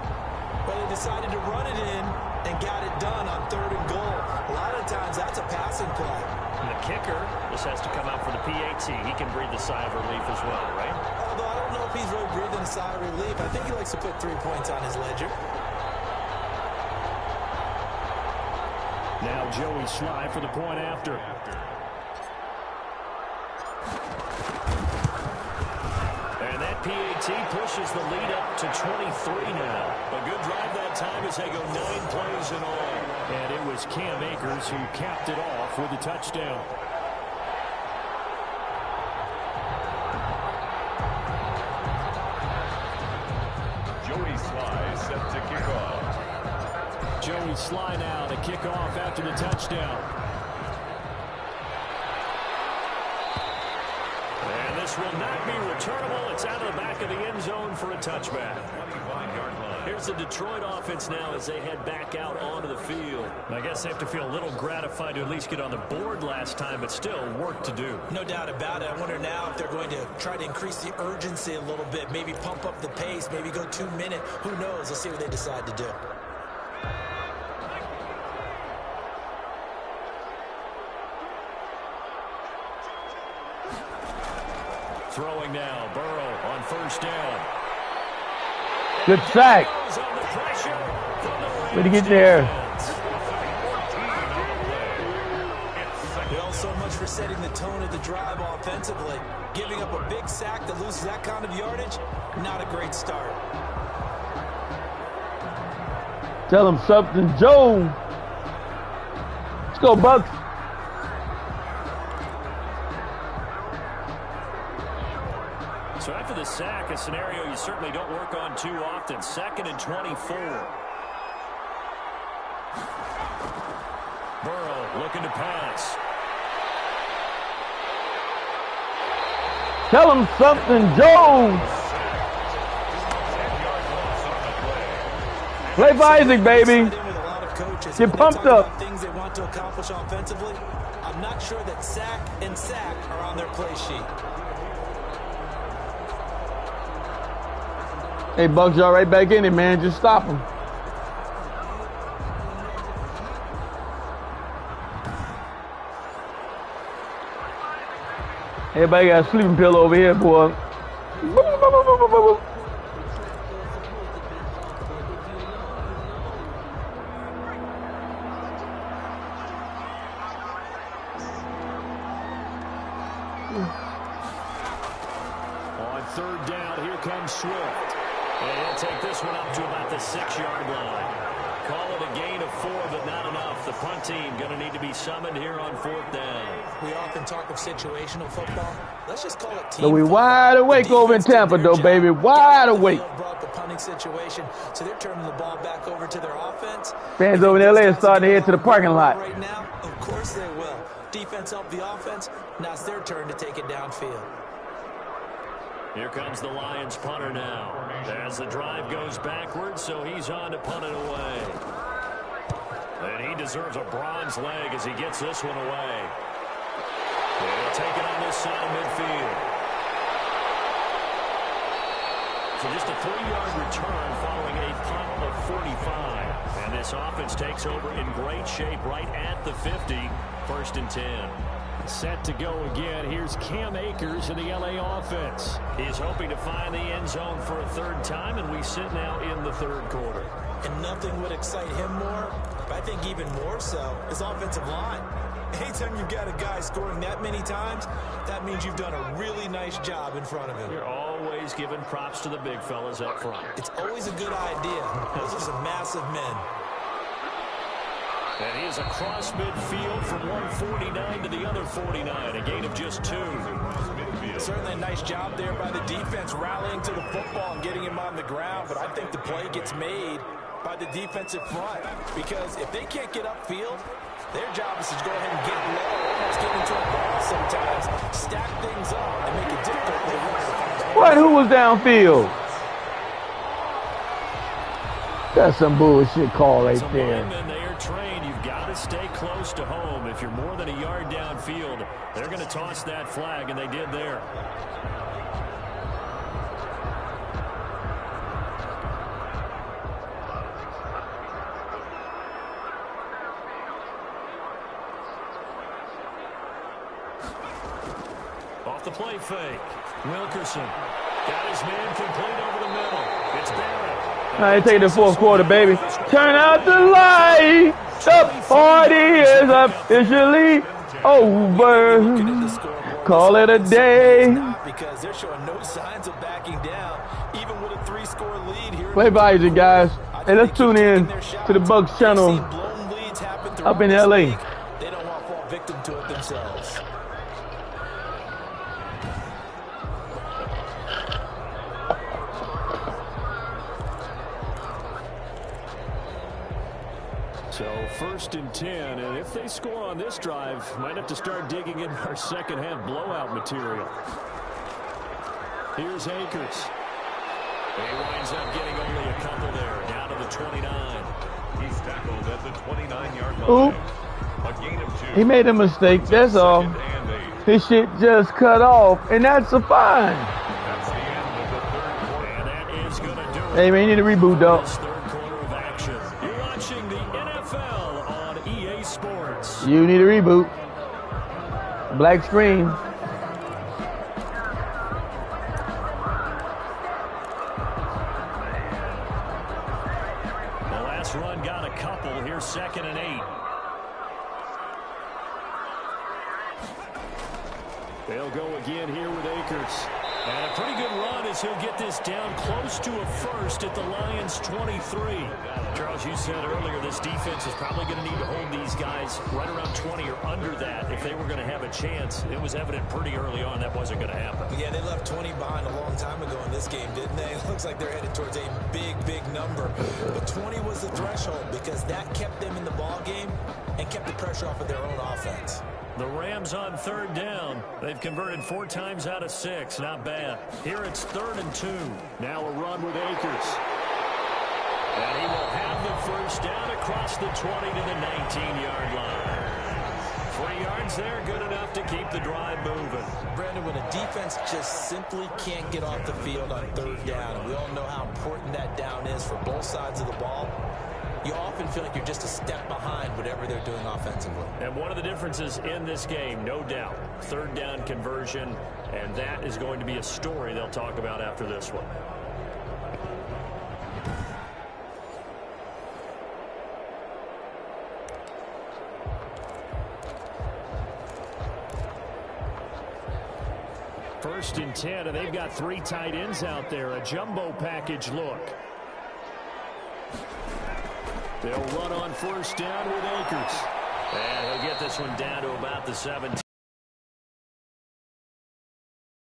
But they decided to run it in and got it done on 3rd and goal. A lot of times that's a passing play. And the kicker just has to come out for the PAT. He can breathe a sigh of relief as well, right? Although I don't know if he's really breathing a sigh of relief. I think he likes to put 3 points on his ledger. Now Joey Sly for the point after. And that PAT pushes the lead up to 23 now. A good drive that time as they go 9 plays in all. And it was Cam Akers who capped it off with a touchdown. Joey Sly set to kick off. Joey Sly now to kick off after the touchdown. And this will not be returnable. It's out of the back of the end zone for a touchback. Here's the Detroit offense now as they head back out onto the field. I guess they have to feel a little gratified to at least get on the board last time, but still work to do. No doubt about it. I wonder now if they're going to try to increase the urgency a little bit, maybe pump up the pace, maybe go 2-minute. Who knows? Let's see what they decide to do. Throwing now, Burrow on 1st down. Good sack. Way to get there. Well, so much for setting the tone of the drive offensively. Giving up a big sack that loses that kind of yardage, not a great start. Tell him something, Joe. Let's go, Bucks. So after the sack, a scenario you certainly don't work on too often. 2nd and 24. Burrow looking to pass. Tell him something, Joe. Play for Isaac, baby. Get pumped up. Things they want to accomplish offensively. I'm not sure that sack and sack are on their play sheet. Hey, Bucks, y'all right back in it, man. Just stop him. Everybody got a sleeping pill over here, boy. On 3rd down, here comes Swift. And he'll take this one up to about the 6-yard line. Call it a gain of 4, but not enough. The punt team going to need to be summoned here on 4th down. We often talk of situational football. Let's just call it team So we football. wide awake over in Tampa, though, baby. Wide awake. Brought the punting situation, so they're turning the ball back over to their offense. Fans over in LA are starting to head to the parking lot. Right now, of course they will. Defense helped the offense. Now it's their turn to take it downfield. Here comes the Lions punter now. As the drive goes backwards, so he's on to punt it away. And he deserves a bronze leg as he gets this one away. They'll take it on this side of midfield. So just a 3-yard return following a punt of 45. And this offense takes over in great shape right at the 50. 1st and 10. Set to go again. Here's Cam Akers in the LA offense. He's hoping to find the end zone for a 3rd time, and we sit now in the 3rd quarter. And nothing would excite him more think even more so is offensive line. Anytime you've got a guy scoring that many times, that means you've done a really nice job in front of him. You're always giving props to the big fellas up front. It's always a good idea. Those are some massive men. And he is across midfield from one 49 to the other 49, a gain of just 2. Certainly a nice job there by the defense rallying to the football and getting him on the ground, but I think the play gets made by the defensive front because if they can't get upfield, their job is to go ahead and get low, almost get into a ball sometimes, stack things up, and make it difficult for the runner. What? Who was downfield? That's some bullshit call right there. They are trained. You've got to stay close to home. If you're more than a yard downfield, they're going to toss that flag, and they did there. Off the play fake. Wilkerson got his man complete over the middle. It's Barrett. I ain't taking the fourth quarter, baby. Turn out the light. The party is officially over. Call it a day. Because they're showing no signs of backing down, even with a 3-score lead here. Play advisory, guys. Hey, let's tune in to the Bucks channel up in LA. They don't want to fall victim to it themselves. So 1st and 10, and if they score on this drive, might have to start digging in our second half blowout material. Here's Akers. He winds up getting only a couple there, down to the 29. He's tackled at the 29-yard line. Oop. A gain of 2. He made a mistake, that's all. His shit just cut off, and that's a fine. That's the end of the 3rd quarter. And that is going to do it. Hey, man, you need to reboot, dog. This 3rd quarter of action. You're watching the NFL on EA Sports. You need a reboot. Black screen. The last run got a couple. Here's 2nd and 8. They'll go again here with Akers. And a pretty good run as he'll get this down close to a first at the Lions' 23. Charles, you said earlier this defense is probably going to need to hold these guys right around 20 or under that if they were going to have a chance. It was evident pretty early on that wasn't going to happen. Yeah, they left 20 behind a long time ago in this game, didn't they? It looks like they're headed towards a big, big number. But 20 was the threshold because that kept them in the ball game and kept the pressure off of their own offense. The Rams on 3rd down. They've converted 4 times out of 6. Not bad. Here it's 3rd and 2. Now a run with Akers. And he will have the first down across the 20 to the 19-yard line. 3 yards there, good enough to keep the drive moving. Brandon, when a defense just simply can't get off the field on 3rd down, and we all know how important that down is for both sides of the ball, you often feel like you're just a step behind whatever they're doing offensively. And one of the differences in this game, no doubt, 3rd down conversion, and that is going to be a story they'll talk about after this one. First and 10, and they've got 3 tight ends out there. A jumbo package look. They'll run on 1st down with Akers. And he'll get this one down to about the 17.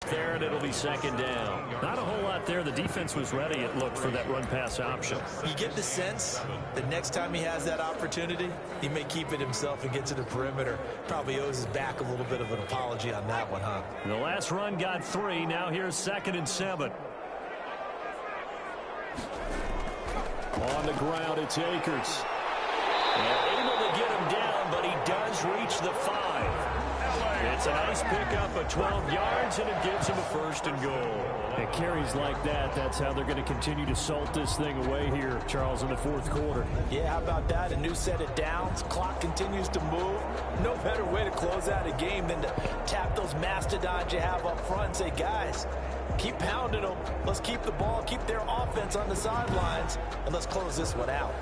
There, and it'll be 2nd down. Not a whole lot there. The defense was ready, it looked, for that run-pass option. You get the sense that next time he has that opportunity, he may keep it himself and get to the perimeter. Probably owes his back a little bit of an apology on that one, huh? The last run got 3. Now here's 2nd and 7. On the ground, it's Akers. And able to get him down, but he does reach the 5. It's a nice pickup of 12 yards, and it gives him a 1st and goal. And carries like that, that's how they're going to continue to salt this thing away here, Charles, in the 4th quarter. Yeah, how about that? A new set of downs. Clock continues to move. No better way to close out a game than to tap those mastodons you have up front and say, guys, keep pounding them. Let's keep the ball, keep their offense on the sidelines, and let's close this one out.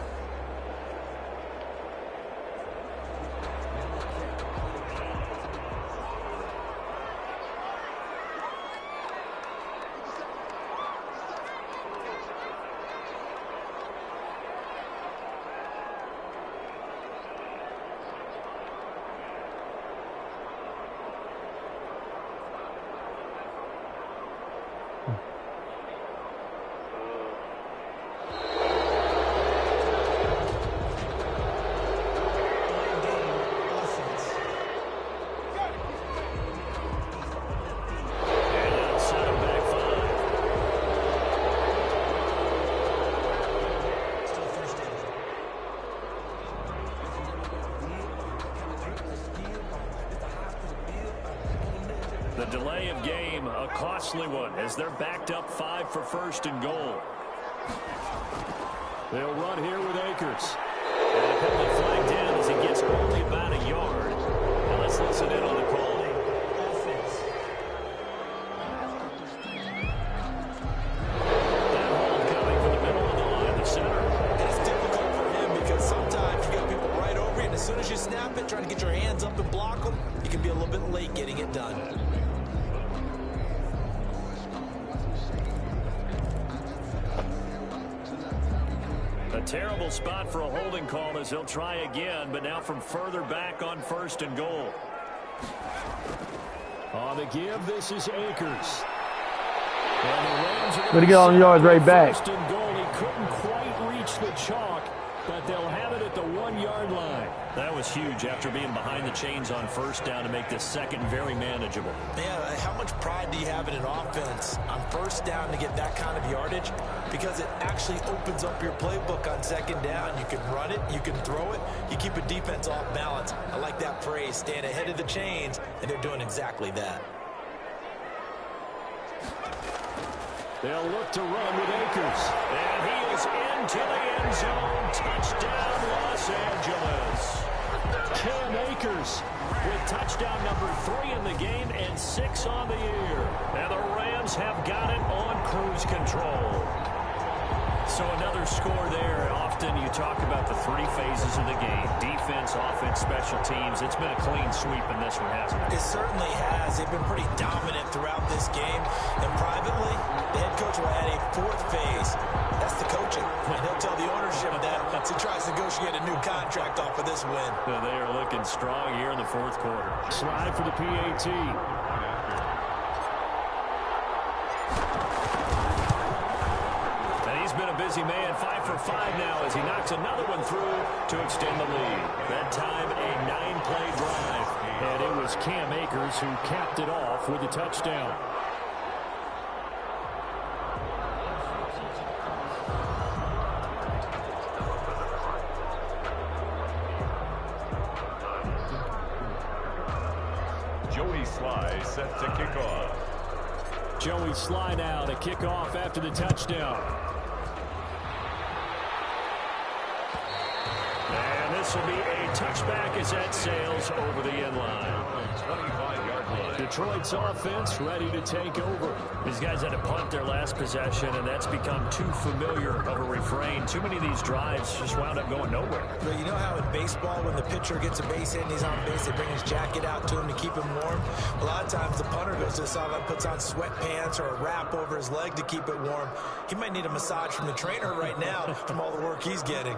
The delay of game, a costly one, as they're backed up 5 for first and goal. They'll run here with Akers. And a penalty flag down as he gets only about a yard. Now let's listen in on the call. That hold coming from the middle of the line, the center. It's difficult for him because sometimes you got people right over you, and as soon as you snap it, trying to get your hands up and block them, you can be a little bit late getting it done. A terrible spot for a holding call as he'll try again, but now from further back on first and goal. On the give, this is Akers. And the Rams are Gonna get on yards right back. First and goal. He couldn't quite reach the chalk, but they'll have it at the 1-yard line. That was huge after being behind the chains on first down to make this second very manageable. Yeah, how much pride do you have in an offense on first down to get that kind of yardage? Because it actually opens up your playbook on second down. You can run it, you can throw it, you keep a defense off balance. I like that phrase, staying ahead of the chains, and they're doing exactly that. They'll look to run with Akers. And he is into the end zone. Touchdown, Los Angeles. Cam Akers with touchdown number 3 in the game and 6 on the year. And the Rams have got it on cruise control. So another score there. Often you talk about the 3 phases of the game. Defense, offense, special teams. It's been a clean sweep in this one, hasn't it? It certainly has. They've been pretty dominant throughout this game. And privately, the head coach will add a 4th phase. That's the coaching. And he'll tell the ownership that as he tries to negotiate a new contract off of this win. They are looking strong here in the 4th quarter. Slide for the PAT. He's been a busy man, 5 for 5 now as he knocks another one through to extend the lead. That time a 9-play drive, and it was Cam Akers who capped it off with a touchdown. Joey Sly set to kick off. Joey Sly now to kick off after the touchdown. And this will be a touchback as that sails over the end line. 25-yard line. Detroit's offense ready to take over. These guys had to punt their last possession, and that's become too familiar of a refrain. Too many of these drives just wound up going nowhere. But you know how in baseball, when the pitcher gets a base hit and he's on base, they bring his jacket out to him to keep him warm? A lot of times the punter goes to the sideline, puts on sweatpants or a wrap over his leg to keep it warm. He might need a massage from the trainer right now from all the work he's getting.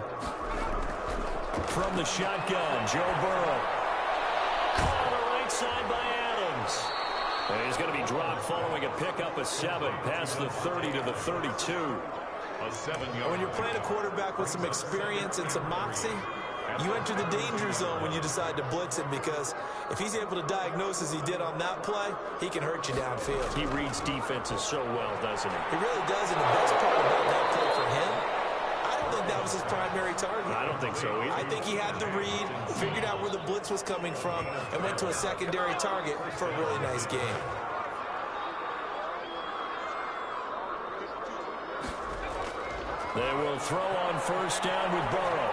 From the shotgun, Joe Burrow. On the right side by Adams. And he's going to be dropped following a pickup of 7 past the 30 to the 32. A 7-yard. When you're playing a quarterback with some experience and some moxie, you enter the danger zone when you decide to blitz him, because if he's able to diagnose as he did on that play, he can hurt you downfield. He reads defenses so well, doesn't he? He really does, and the best part about that play for him, I don't think that was his primary target. I don't think so either. I think he had the read, figured out where the blitz was coming from, and went to a secondary target for a really nice game. They will throw on first down with Burrow.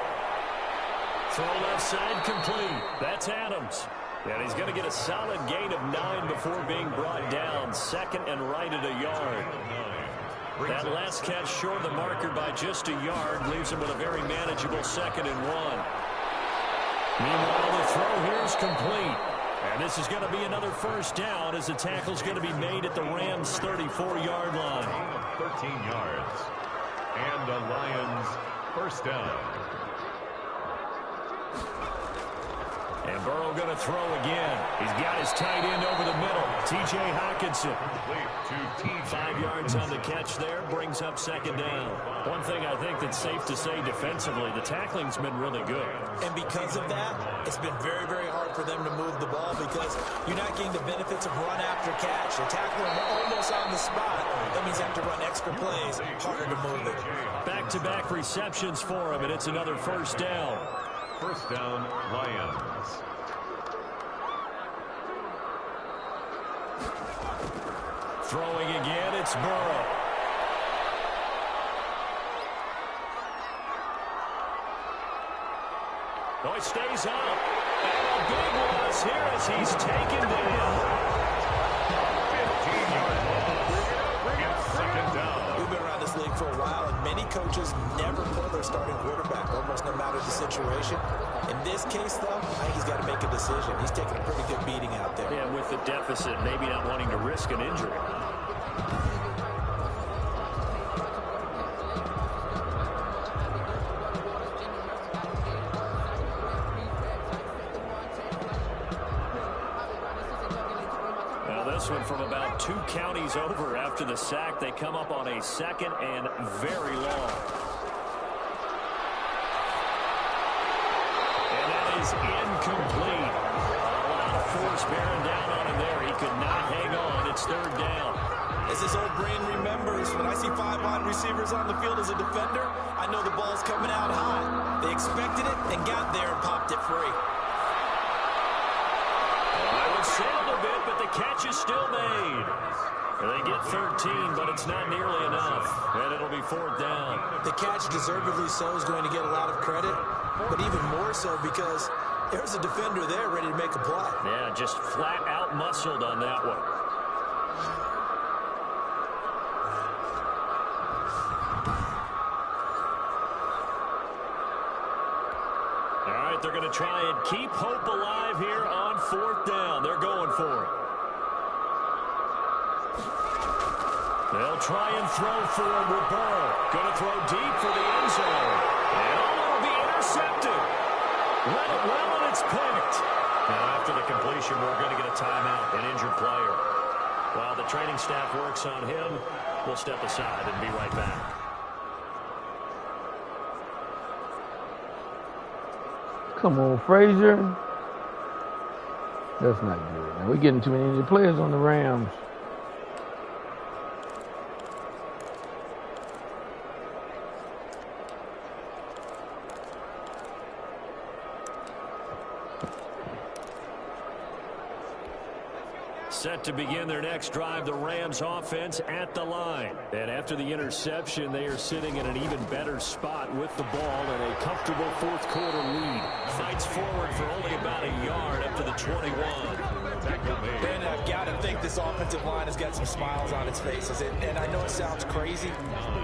Throw left side complete. That's Adams. And he's going to get a solid gain of 9 before being brought down. 2nd and right at a yard. That last catch short of the marker by just a yard leaves him with a very manageable 2nd and 1. Meanwhile, the throw here is complete. And this is going to be another first down as the tackle's going to be made at the Rams' 34-yard line. 13 yards. And the Lions first down. And Burrow going to throw again. He's got his tight end over the middle. T.J. Hockenson. 5 yards on the catch there. Brings up second down. One thing I think that's safe to say defensively, the tackling's been really good. And because of that, it's been very, very hard for them to move the ball because you're not getting the benefits of run after catch. They're tackling almost on the spot. That means they have to run extra plays. Harder to move it. Back-to-back receptions for him, and it's another first down. First down, Lions. Throwing again, it's Burrow. Oh, he stays up. And a big loss here as he's taken down. 15-yard loss. Bring it, second down. We've been around this league for a while, and many coaches never pull their starting quarterback, almost no matter the situation. In this case, though, I think he's got to make a decision. He's taking a pretty good beating out there. Yeah, with the deficit, maybe not wanting to risk an injury. One from about 2 counties over after the sack. They come up on a second and very long. And that is incomplete. A lot of force bearing down on him there. He could not hang on. It's third down. As his old brain remembers, when I see 5 wide receivers on the field as a defender, I know the ball's coming out high. They expected it and got there and popped it free. Sailed a bit, but the catch is still made. They get 13, but it's not nearly enough, and it'll be fourth down. The catch, deservedly so, is going to get a lot of credit, but even more so because there's a defender there ready to make a play. Yeah, just flat out muscled on that one. All right, they're going to try and keep hope alive here on fourth down. They're going for it. They'll try and throw for him with Burrow. Going to throw deep for the end zone. And it'll be intercepted. Let it well, and it's picked. Now, after the completion, we're going to get a timeout, an injured player. While the training staff works on him, we'll step aside and be right back. Come on, Frazier. That's not good. Now we're getting too many injured players on the Rams. Set to begin their next drive, the Rams offense at the line. And after the interception, they are sitting in an even better spot with the ball and a comfortable fourth quarter lead. Fights forward for only about a yard up to the 21. Ben, I've got to think this offensive line has got some smiles on its faces. And I know it sounds crazy,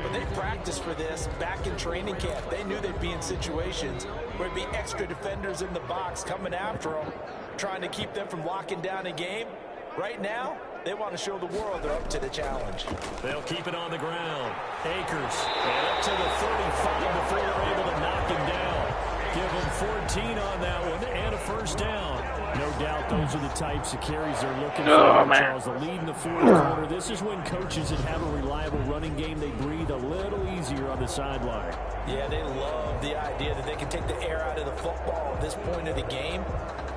but they practiced for this back in training camp. They knew they'd be in situations where there'd be extra defenders in the box coming after them, trying to keep them from locking down a game. Right now, they want to show the world they're up to the challenge. They'll keep it on the ground. Akers, and up to the 35 before they're able to knock him down. Give him 14 on that one and a first down. No doubt those are the types of carries they're looking for. Charles, the lead in the fourth quarter. This is when coaches that have a reliable running game, they breathe a little easier on the sideline. Yeah, they love the idea that they can take the air out of the football at this point of the game.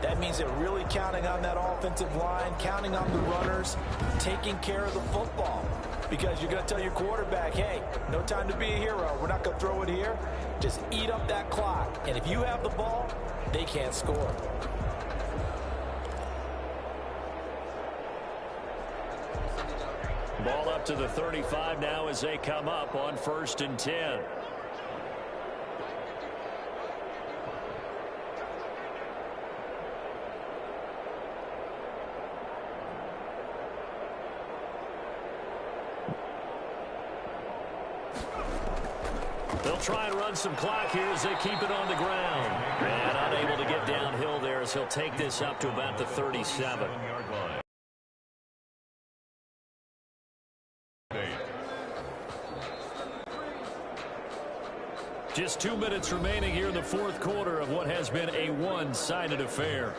That means they're really counting on that offensive line, counting on the runners, taking care of the football. Because you're going to tell your quarterback, hey, no time to be a hero. We're not going to throw it here. Just eat up that clock. And if you have the ball, they can't score. Ball up to the 35 now as they come up on 1st and 10. They'll try and run some clock here as they keep it on the ground. And unable to get downhill there as he'll take this up to about the 37. Just 2 minutes remaining here in the fourth quarter of what has been a one-sided affair.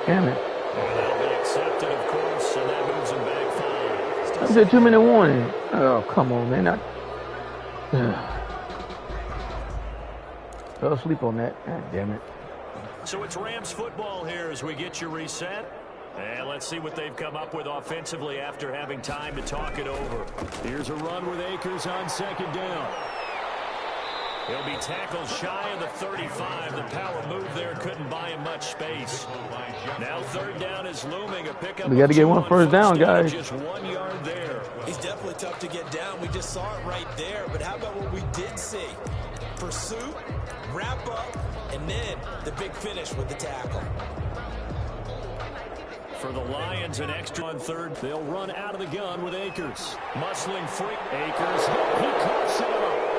Damn it. That'll be accepted, of course, and that moves him back 5. That's a 2-minute warning. Oh, come on, man. Fell asleep on that. God damn it. So it's Rams football here as we get you reset. And let's see what they've come up with offensively after having time to talk it over. Here's a run with Akers on second down. He'll be tackled shy of the 35. The power move there couldn't buy him much space. Now third down is looming. A pickup. We got to get one first down, guys. Just 1 yard there. He's definitely tough to get down. We just saw it right there. But how about what we did see? Pursuit, wrap up, and then the big finish with the tackle. For the Lions, an extra on third. They'll run out of the gun with Akers. Muscling free. Akers, he caught some.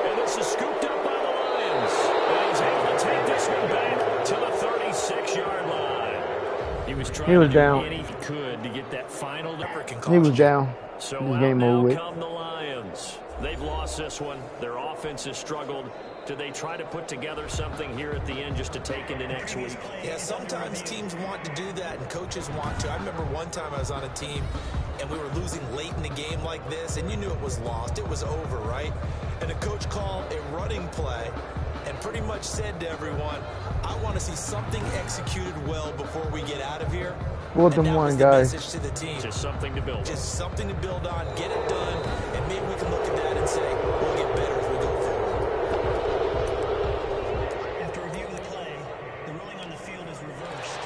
And this is scooped up by the Lions. And he's able to take this one back to the 36-yard line. He was trying to do anything he could to get that final. He was down. So This game over with. come the Lions. They've lost this one. Their offense has struggled. Do they try to put together something here at the end just to take into next week? Yeah, sometimes teams want to do that and coaches want to. I remember one time I was on a team and we were losing late in the game like this, and you knew it was lost. It was over, right? And the coach called a running play and pretty much said to everyone, I want to see something executed well before we get out of here. Fourth and one, guys. Message to the team. Just something to build on. Just something to build on, get it done, and maybe we can look at that and say, we'll get better as we go forward. After reviewing the play, the ruling on the field is reversed.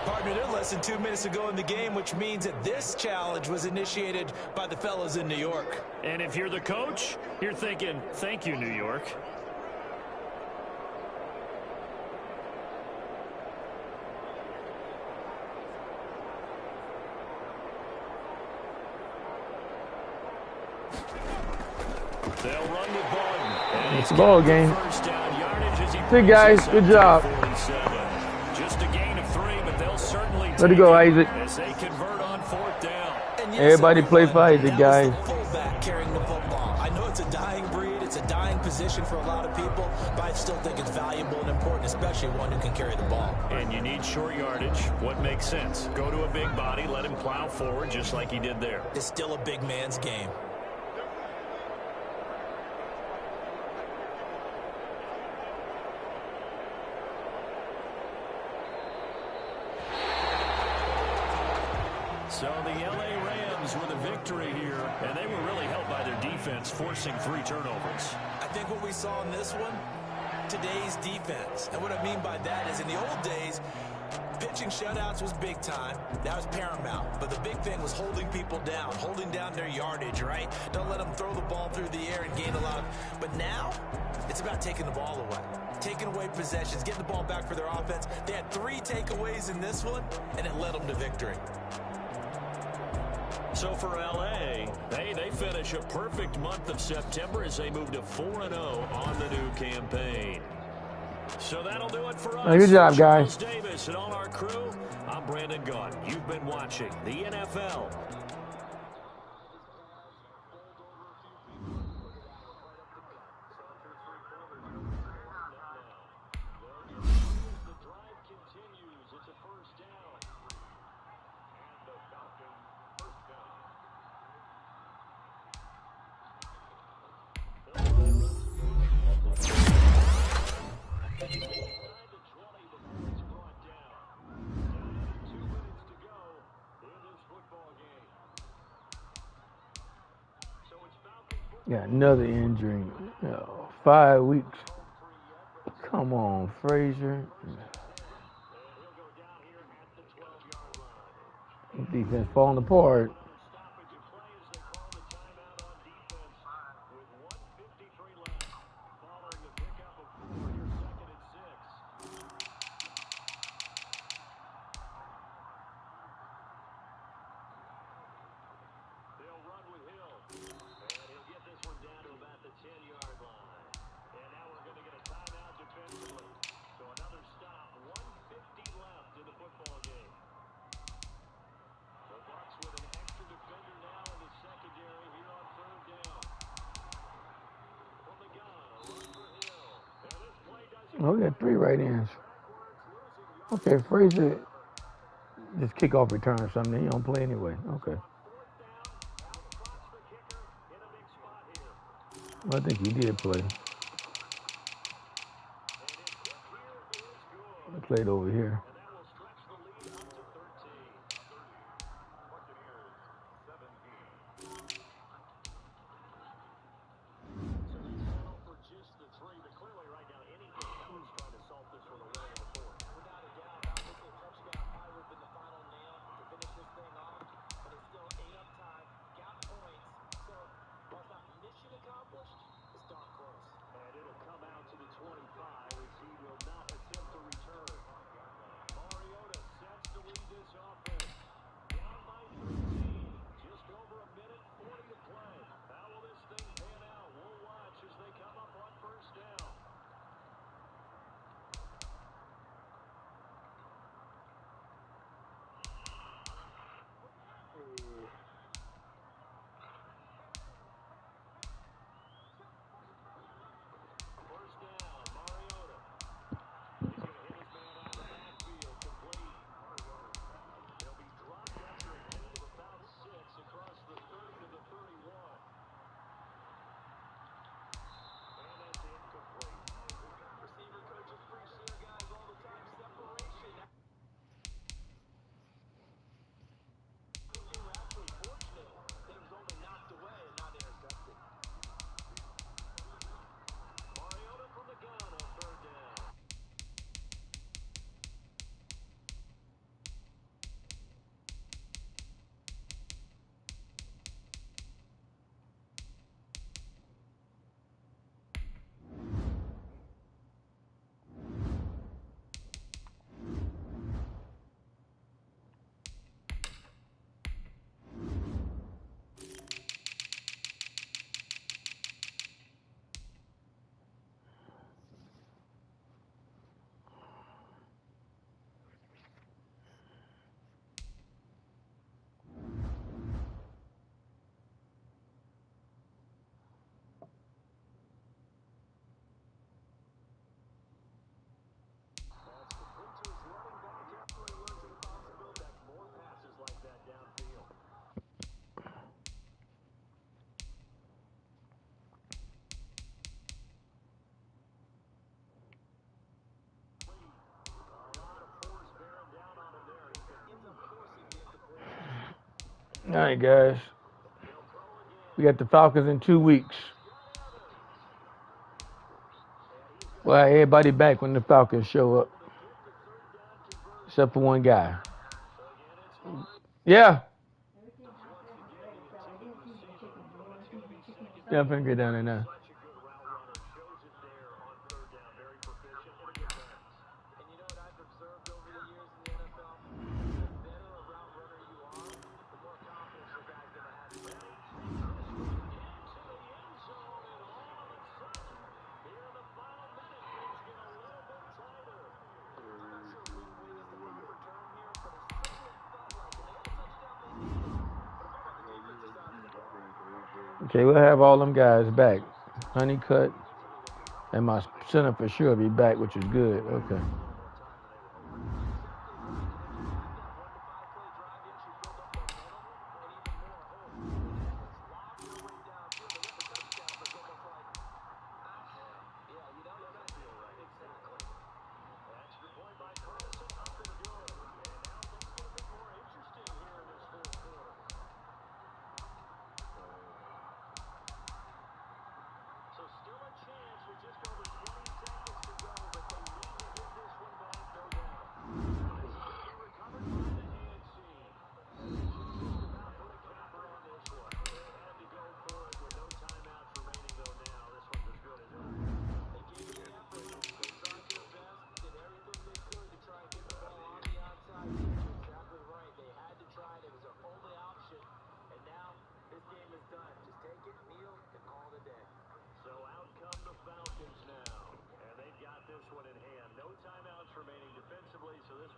Partner, they're less than 2 minutes to go in the game, which means that this challenge was initiated by the fellas in New York. And if you're the coach, you're thinking, thank you, New York. They'll run with Borden. It's a ball game. First down yardage as he See, guys, good job. 47. Just a gain of 3, but they'll certainly Let it go, Isaac. as they convert on fourth down. And yes, Everybody play for Isaac, that was guys. the fullback carrying the football. I know it's a dying breed, it's a dying position for a lot of people, but I still think it's valuable and important, especially one who can carry the ball. And you need short yardage. What makes sense? Go to a big body, let him plow forward just like he did there. It's still a big man's game. So the L.A. Rams with a victory here, and they were really helped by their defense, forcing 3 turnovers. I think what we saw in this one, today's defense. And what I mean by that is in the old days, pitching shutouts was big time. That was paramount. But the big thing was holding people down, holding down their yardage, right? Don't let them throw the ball through the air and gain a lot. But now, it's about taking the ball away. Taking away possessions, getting the ball back for their offense. They had 3 takeaways in this one, and it led them to victory. So for L.A., they finish a perfect month of September as they move to 4-0 on the new campaign. So that'll do it for us. Good job, guys. Charles Davis and all our crew, I'm Brandon Gaunt. You've been watching the NFL. Got another injury. 5 weeks. Come on, Frazier. Defense falling apart. Oh, we got 3 right ends. Okay, Frazier just kickoff return or something. He don't play anyway. Okay. Well, I think he did play. He played over here. All right, guys. We got the Falcons in 2 weeks. Well, everybody back when the Falcons show up, except for one guy. Yeah. Yeah, I'm finna get down there now. Okay, we'll have all them guys back. Honeycutt and my center for sure will be back, which is good. Okay.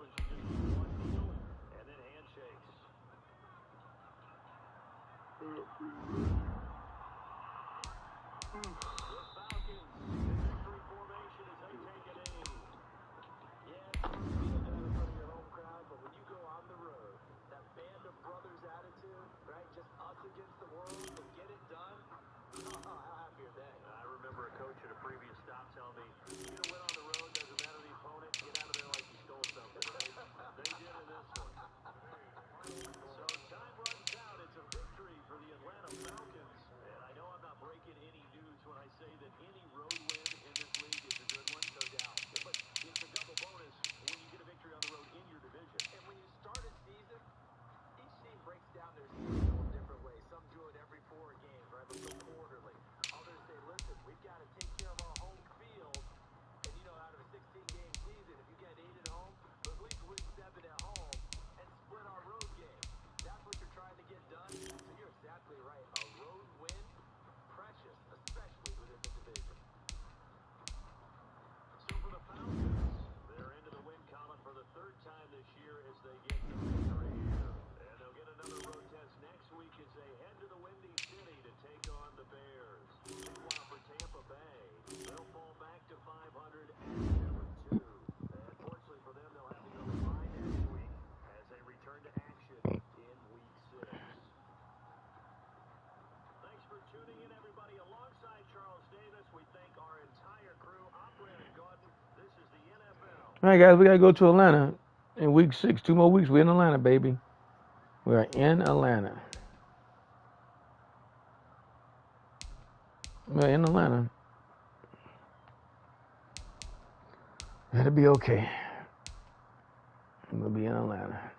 one should just be one deal and then handshakes. The Falcons in victory formation as they take a knee. Yeah, it's fun to be in front of your home crowd, but when you go on the road, that band of brothers attitude, right? Just us against the world to get it done. Oh, how happy are they? I remember a coach at a previous stop telling me, you're going to win on the road, doesn't matter the opponent, get out of there like you stole something. They did in this one. So time runs out. It's a victory for the Atlanta Falcons. And I know I'm not breaking any news when I say that any road win in this league is a good one, no doubt. But it's a double bonus when you get a victory on the road in your division. And when you start a season, each team breaks down their season in different ways. Some do it every 4 games, right? Let's go quarterly. Others say, listen, we've got to take care of our home field. And, you know, out of a 16-game season, if you get 8 at home, at least win 7 at home and split our road game. That's what you're trying to get done. So you're exactly right. A road win, precious, especially within the division. So for the Falcons, they're into the win column for the 3rd time this year as they get the victory here. And they'll get another road test next week as they head to the Windy City to take on the Bears. Meanwhile, for Tampa Bay, they'll fall back to 500 at number 2. And fortunately for them, they'll have the early bye next week as they return to action in Week 6. Thanks for tuning in, everybody. Alongside Charles Davis, we thank our entire crew. I'm Brandon Gordon. This is the NFL. All right, guys, we got to go to Atlanta in week 6. 2 more weeks. We're in Atlanta, baby. We're in Atlanta. We're in Atlanta. It'll be okay. We'll be in Atlanta.